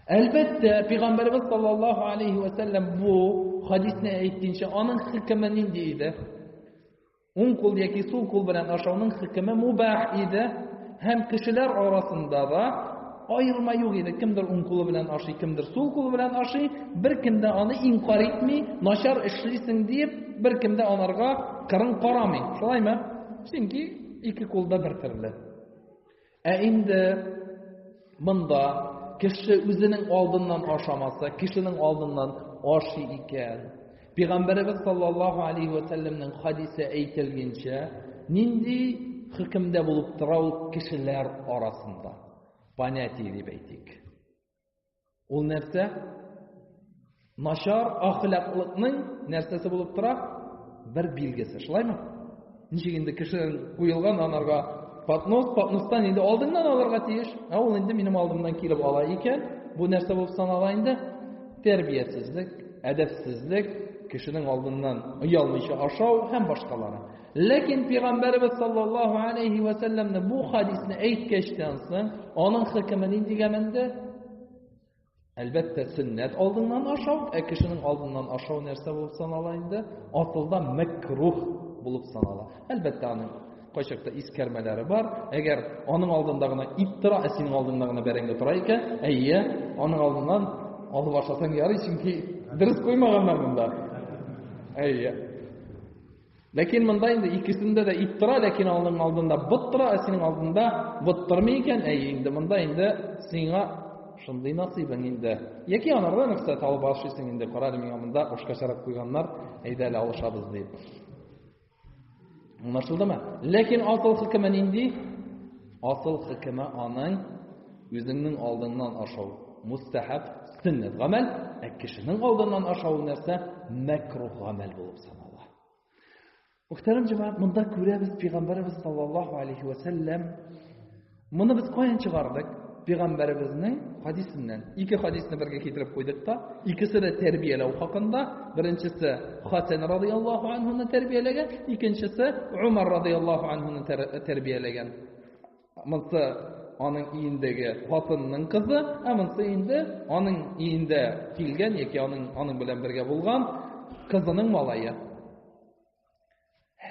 Әлбәттә, Пәйгамбәрбез саллаллаһу алейһи ва сәлләм бу хадисне әйткәнчә, аның хөкеме нинди иде? Уң кул яки сул кул белән ашауның хөкеме мубах иде. Һәм кешеләр арасында да айырма юк иде. Кемдер уң кулы белән ашый, кемдер сул кулы белән ашый, беркем дә аны инкар итми, начар эшлисең дип, беркем дә анарга кырын карамый. Шулаймы? Чөнки ике кулда бер төрле. Инде монда кеше үзенең алдыннан ашамаса, кешенең алдыннан ашый икән. Пәйгамбәрбез саллаллаһу алейһи ва сәлләмнең хадисе әйтелгәнчә, нинди хөкемдә булып тора ул кешеләр арасында? Понятие дип әйтик. Ул нәрсә? Начар ахлаклыкның нәрсәсе булып тора? Бер билгесе, шулаймы? Ничек инде кешенең куелган анарга патностан инде алдыннан алырга тиеш. Ул инде минем алдымдан килеп ала икән. Бу нәрсә булып санала инде? Тәрбиятсезлек, әдәпсезлек, кешенең алдыннан уялмыйча ашау һәм башкалары. Ләкин Пәйгамбәрбез саллаллаһу алейһи ва сәлләмне бу хадисне әйткәчтән соң, аның хөкеме нинди гәмәнде? Әлбәттә, сөннәт алдыннан ашау, кешенең алдыннан ашау нәрсә булып санала инде? Асылда мәкрух булып санала. Әлбәттә, аның кайчакта искәрмәләре бар. Әгәр аның алдында гына иттира, синең алдыңда гына бәрәңге тора икән, аның алдыннан алып ашасаң ярый, чөнки дөрес куймаганнар монда. Ләкин монда инде икесендә дә иттира, ләкин аның алдында быттыра, синең алдында быттырмый икән, инде монда инде сиңа шундый насыйбың инде. Яки анардан рөхсәт алып ашыйсың инде, карады миңа монда ошкачарак куйганнар, әйдә әле алышабыз дип. Аңлашылдымы? Ләкин асыл хөкеме нинди? Асыл хөкеме аның үзеңнең алдыңнан ашау. Мустахаб, сөннәт гамәл, кешенең алдыннан ашау нәрсә? Мәкрух гамәл булып санала. Мөхтәрәм җәмәгать, монда күрәбез Пәйгамбәрбез саллаллаһу алейһи ва сәлләм моны без каян чыгардык? Пәйгамбәрбезнең хадисеннән. Ике хадисне бергә китереп куйдык та, икесе дә тәрбияләү хакында. Беренчесе Хасан радиллаһу анһуны тәрбияләгән, икенчесе Умар радиллаһу анһуны тәрбияләгән. Монсы аның иендәге хатынның кызы, монсы инде аның иендә килгән яки аның белән бергә булган кызының малае.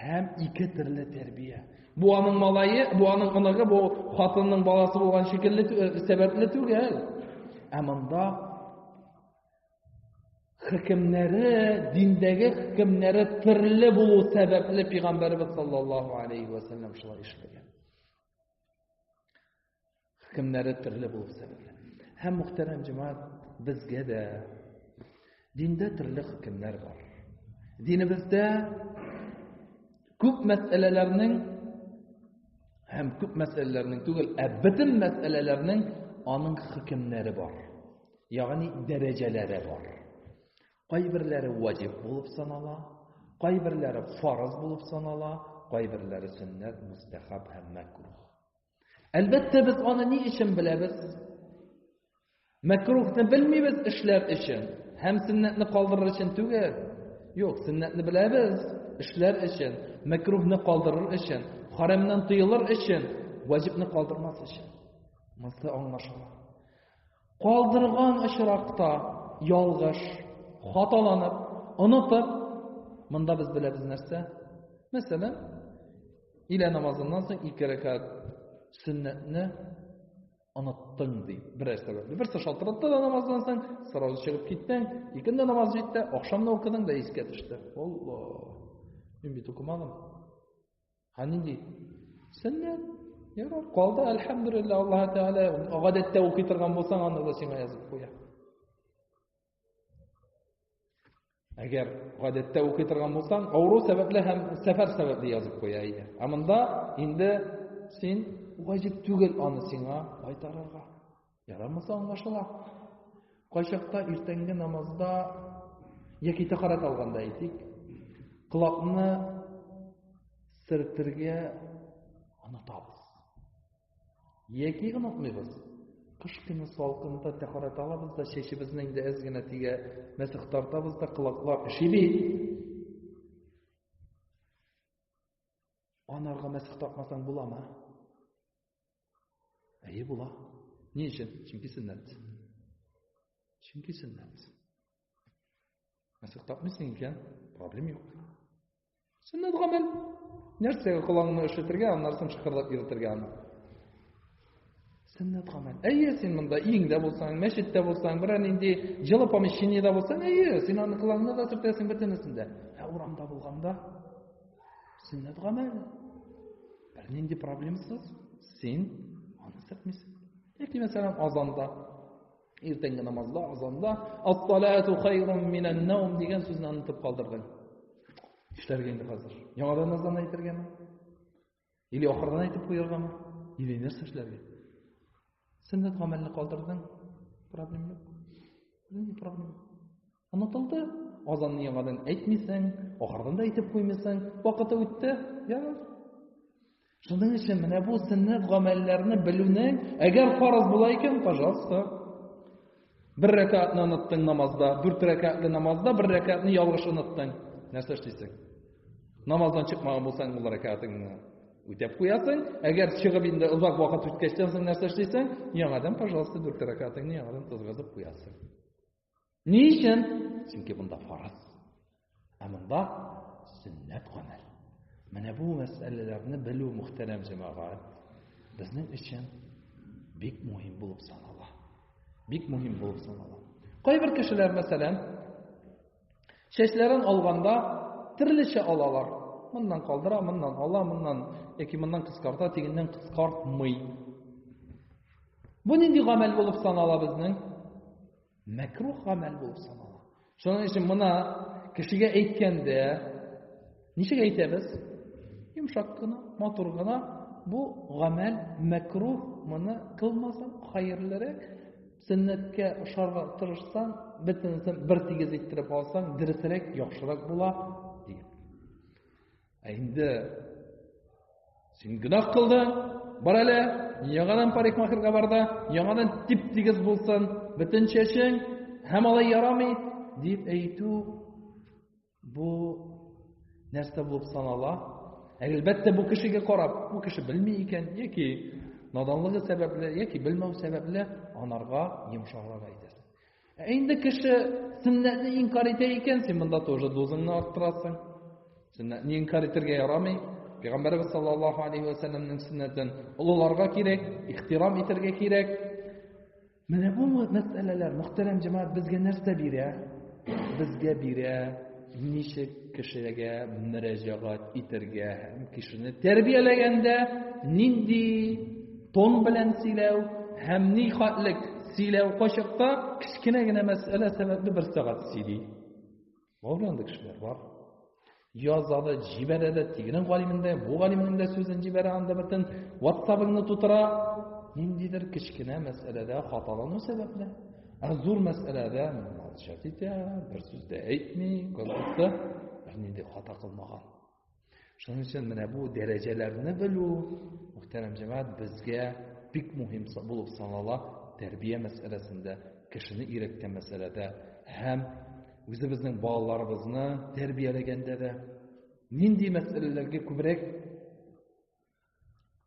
Һәм ике төрле тәрбия. Бу аның малае, бу аның оныгы, бу хатынның баласы булган шикелле сәбәпле түгел. Монда хөкемнәре, диндәге хөкемнәре төрле булу сәбәпле Пәйгамбәрбез саллаллаһу алейһи ва сәлләм шулай эшләгән. Хөкемнәре төрле булу сәбәпле. Һәм мөхтәрәм җәмәгать, безгә дә диндә төрле хөкемнәр бар. Динебездә күп мәсьәләләрнең түгел, бөтен мәсьәләләрнең аның хөкемнәре бар. Ягъни дәрәҗәләре бар. Кайберләре ваҗиб булып санала, кайберләре фарыз булып санала, кайберләре сөннәт, мустахаб һәм мәкрух. Әлбәттә, без аны ни өчен беләбез? Мәкрухны белмибез эшләр өчен, һәм сөннәтне калдырыр өчен түгел. Yok, sünnetni bilamiz. İşler için, makruhni qoldirir için, haramdan tiyilır için, vacibni qoldirmas için. Mızda anlaşılır. Qoldirgan işraqta yalgış, xatalanıp, unutup, mında biz bilamiz narsa. Mesela, ila namazından so'ng 2 rakat sünnetni unuttun deyip bir sebeple. Bir şaltırdı da namazdan so'ng sırası çıkıp gittin, ikindi namaz жетті, akşamda okudun da esке düştü. Allah. Men bit okumadım. Hani deydi? Sünnet. Yarar, qaldı elhamdülillah Allah Teala odatda o'qiy turgan bo'lsang, onda da senga yozib qo'yadi. Agar odatda o'qiy turgan bo'lsang, avru sababli ham safar sababli yozib qo'yadi. Amanda endi sen vacib tugul onu senga aytarırga. Yaramasa anlaşıla. Qaşaqta ertangi namazda yoki tahorat olganda aytik, quloqni sirtirga unutamiz. Yoki unutmaymiz. Qish kuni salqinda tahorat olamiz da sheshimizning da ozgina tiga masx tortamiz da quloqlar ishiydi. Onarga masx tortmasang bo'ladimi? İyi bula. Niçin? Çünkü sünnet. Çünkü sünnet. Mesela tapmışsın iken problem yok. Sünnet amel. Nersege kulağını ışıtırgan, onlarsın çıkardık yürütürgan. Sünnet amel. İyi sen bunda iyinde bulsan, meşitte bulsan, bir an indi jılı pamişinide bulsan, iyi. Sen onu kulağını da sürtesin bitinisinde. Uramda bulganda sünnet amel. Bir indi problemsiz. Sen anlatmışsın. Peki mesela azanda, ertengi namazda, azanda "Es-salatu hayrun minen-nevm" degan so'zni anlatib qoldirding. İşlerge endi hozir. Yangadan azan aytirganmi? Ili oxirdan aytib qo'yganmi? Ili narsa ishlarga? Sunnat amalni qoldirding. Problem yo'q. Nima problem? Unutildi. Azanni yangadan aytmaysan, oxirdan da aytib qo'ymaysan, vaqti o'tdi. Yarar. Şunun için mana bu sünnet amellerini bilünen, eğer farz bula ekan, pожалуйста. Bir rekatni unuttun namazda, 4 rekatli namazda bir rekatni yalg'ish unuttun. Narsa ishlaysan? Namazdan chiqmagan bo'lsang, bu rekatingni o'tab qo'yasan. Agar chiqib endi uzoq vaqt o'tgachdan so'ng narsa ishlaysan, yangadan pожалуйста 4 rekatingni yangadan tozg'azib qo'yasan. Niçin? Çünkü bunda farz. Amanda sünnet amel. Mana bu masalalarni biluv muhtaram jamoat bizning uchun bek muhim bo'lib sanaladi. Bek muhim bo'lib sanaladi. Qay bir kishilar masalan sheshlarini olganda turlicha olalar. Bundan qoldira, bundan ola, bundan yoki bundan qisqarta, tegindan qisqartmay. Bu nindi amel bo'lib sanaladi bizning? Makruh amel bo'lib sanaladi. Shuning uchun buni kishiga aytganda nimaga aytamiz? Yumshaqqina, motorgina bu amel makruh, buni qilmasam xayrliroq. Sunnatga usharga tirishsan, bitinsin bir tegiz ettirib olsang, dirisroq, yaxshiroq bo'lar deydi. Endi sen gunoh qilding, borala, yangadan parikmaxirga borda, yangadan tip-tegiz bo'lsin, bitin cheching, hamala yaramay deb aytu bu narsa bo'lib sanala. Elbette bu kişiye qarab, bu kişi bilmey ekan yoki nodonligi sababli yoki bilmau sababli onarga yumshoqroq aytasan. Endi kishi sunnatni inkor etar ekan, sen bunda to'g'ri dozingni orttirasan. Sunnatni inkor etirga yaramay. Payg'ambarimiz sollallohu alayhi vasallamning sunnatidan ulug'larga kerak, ehtirom etirga kerak. Mana bu masalalar muhtaram jamoat bizga narsa beradi? Bizga beradi nishik kishiga mürajaat etirga, kishini tarbiyalaganda nindi ton bilan silav, ham nihatlik silav qo'shiqda kichkinagina masala sababli 1 soat sili. Bo'lganda kishilar bor. Yozadi, jibarada, tiginin g'oliminda, bu g'oliminda so'zini jibaranda bitin WhatsApp'ini tutira. Nindidir kichkina masalada xatolanu sababli. Zo'r masalada malshatita, bir so'zda aytmay, qolibdi. Nindi xato qilmagan. Shuning uchun mana bu darajalarni biluv, muhtaram jamoat, bizga bek muhim bo'lib sanaladi. Tarbiya masalasida, kishini eritgan masalada ham үзебезнең балаларыбызны тәрбияләгәндә дә нинди мәсьәләләргә күбрәк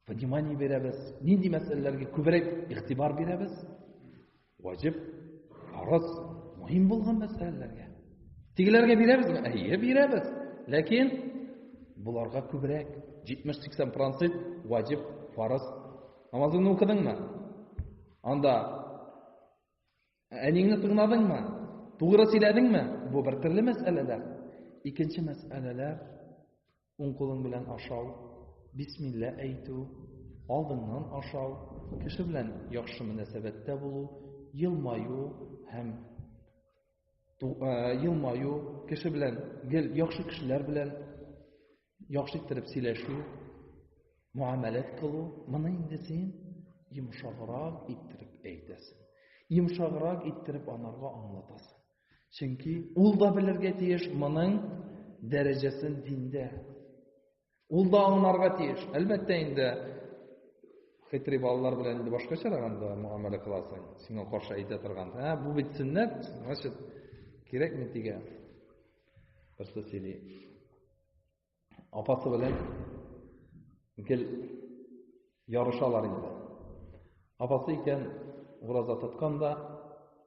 внимание бирәбез, нинди мәсьәләләргә күбрәк игътибар бирәбез? Ваҗиб, фарыз, мөһим булган мәсьәләләргә. Тигеләргә бирәбезме? Әйе, бирәбез. Ләкин буларга күбрәк 70-80% ваҗиб, фарыз. Намазыңны укыдыңмы? Анда әнingне тыңладыңмы? Тугры сөйләдеңме? Бу бер төрле мәсьәләләр. Икенче мәсьәләләр уң кулың белән ашау, бисмилла әйтү, алдыңнан ашау, кеше белән яхшы мөнәсәбәттә булу, елмаю һәм кеше белән яхшы кешеләр белән яхшы иттереп сөйләшү, муамәләт кылу, моны инде син йомшаграк иттереп әйтәсең. Йомшаграк иттереп анарга аңлатасың. Чөнки ул да белергә тиеш моның дәрәҗәсен диндә. Ул да аңларга тиеш. Әлбәттә инде хитри балалар белән инде башкача анда муамәлә кыласың. Сиңа каршы әйтә торганда, бу бит сөннәт, значит, кирәкме тигә? Берсе сөйли. Апасы белән гел ярышалар инде. Апасы икән ураза тотканда,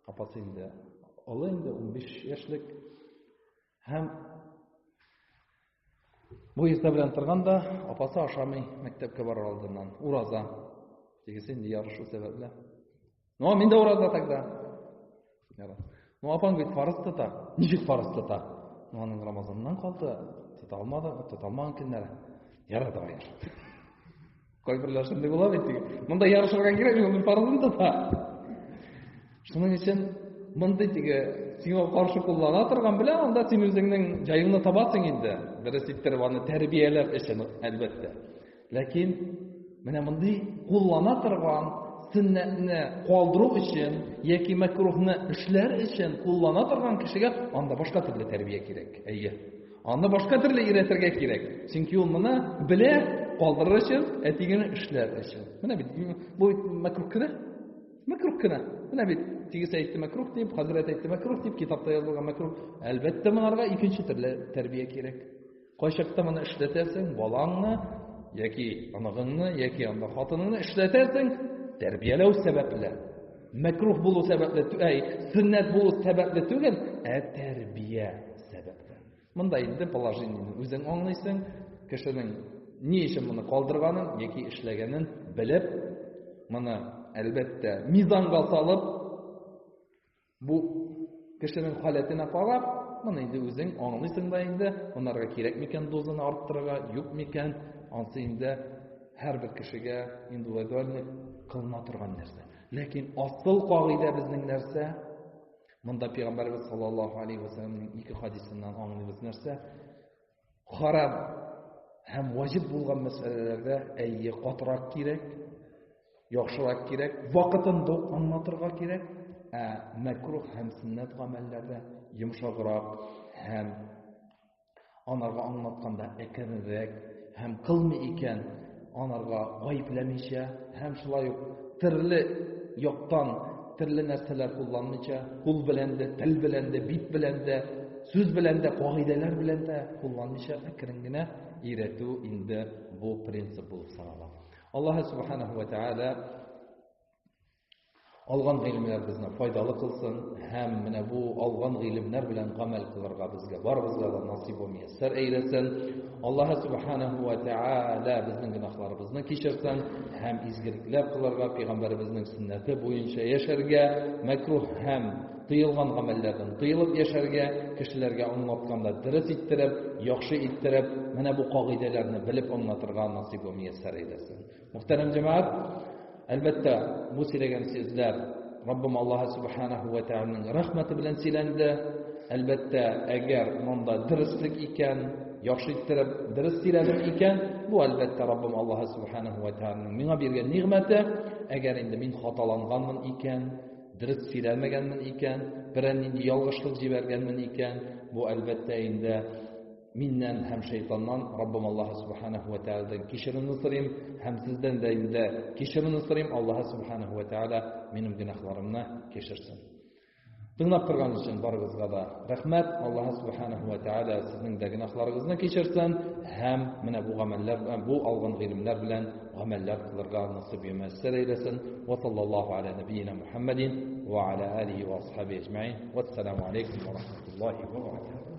апасы инде олы инде 15 яшьлек һәм бу иртә белән торганда, апасы ашамый, мәктәпкә барыр алдыннан. Ураза. Тегесе инде ярышу сәбәпле. Ну, мин дә ураза тогда. Ну, апаң бит фарыз тота. Ничек фарыз тота? Ну, аның Рамазаннан калды. Тота алмаган көннәре. Ярады аяр. Кайберләр шундый була бит. Монда ярышырга кирәк, ул фарызын тота. Шуның өчен мондый тиге сиңа каршы куллана торган белән, анда син үзеңнең җаеңны табасың инде. Дөрес иттереп аны тәрбияләп өчен, әлбәттә. Ләкин менә мондый куллана торган сөннәтне калдыру өчен яки макрухны эшләр өчен куллана торган кешегә анда башка төрле тәрбия кирәк. Әйе. Анда башка төрле өйрәтергә кирәк. Чөнки ул моны белә, калдырыр өчен, әтигене эшләр өчен. Менә бит бу макрух кенә. Макрух кенә. Менә бит тигез әйтте макрух дип, хәзрәт әйтте макрух дип, китапта язылган макрух. Әлбәттә монарга икенче төрле тәрбия кирәк. Кайчакта моны эшләтәсең, балаңны яки аныгыңны, яки анда хатыныңны эшләтәсең, тәрбияләү сәбәпле. Макрух булу сәбәпле, сөннәт булу сәбәпле түгел, тәрбия сәбәпле. Монда инде положениене үзең аңлыйсың, кешенең ни өчен моны калдырганын яки эшләгәнен белеп, моны әлбәттә мизанга салып, бу кешенең халәтенә карап, моны инде үзең аңлыйсың да инде, монарга кирәк микән дозаны арттырырга, юк микән, ансы инде һәрбер кешегә индивидуаль кылына торган нәрсә. Ләкин асыл кагыйдә безнең нәрсә? Монда Пәйгамбәрбез саллаллаһу алейхи ва салламның ике хадисеннән аңлыйбыз нәрсә? Харам һәм ваҗиб булган мәсьәләләрдә әйе катырак кирәк, яхшырак кирәк, вакытында аңлатырга кирәк. Макрух һәм сөннәт гамәлләрдә йомшаграк һәм анарга аңлатканда әкренрәк һәм кылмый икән анарга гаепләмичә һәм шулай ук төрле яктан төрле нәрсәләр кулланмыйча, кул белән дә, тел белән дә, бит белән дә, сүз белән дә, кагыйдәләр белән дә кулланмыйча әкрен генә өйрәтү инде бу принцип булып санала. Аллаһ субханаһу ва тааля алган гыйлемнәребезне файдалы кылсын һәм менә бу алган гыйлемнәр белән гамәл кылырга безгә барыбызга да насыйп ва мияссәр әйләсен. Аллаһ субханаһу ва тааля безнең гөнаһларыбызны кичерсен һәм изгелекләр кылырга, пәйгамбәребезнең сөннәте буенча яшәргә, макрух һәм тыелган гамәлләрдән тыелып яшәргә, кешеләргә аңлатканда дөрес иттереп, яхшы иттереп, менә бу кагыйдәләрне белеп аңлатырга насыйп ва мияссәр әйләсен. Мөхтәрәм җәмәгать, әлбәттә, бу сөйләгән сүзләр Раббым Аллаһ субханаһу ва тааляның рәхмәте белән сөйләнде. Әлбәттә, әгәр монда дөрестлек икән, яхшы иттереп дөрес сөйләдем икән, бу әлбәттә Раббым Аллаһ субханаһу ва тааляның миңа биргән нигъмәте. Әгәр инде мин хаталанганмын икән, дөрес сөйләмәгәнмен икән, берәр нинди ялгышлык җибәргәнмен икән, бу әлбәттә инде миннән һәм шайтаннан Раббым Аллаһ субханаһу ва таалядан кичерүне сорыйм һәм сездән дә инде кичерүне сорыйм. Аллаһ субханаһу ва тааля минем гөнаһларымны кечерсен. Тыңлап торган өчен барыгызга да рәхмәт. Аллаһ Субханаһу ва Тааля сезнең дә гөнаһларыгызны кечерсен һәм менә бу гамәлләр белән, бу алган гыйлемнәр белән гамәлләр кылырга насыйп ямәссәр әйләсен. Ва саллаллаһу аля набиyyina Мухаммадин ва аля алиһи ва асхабиһи аҗмаин. Вассаламу алейкум ва рахматуллаһи ва баракатуһ.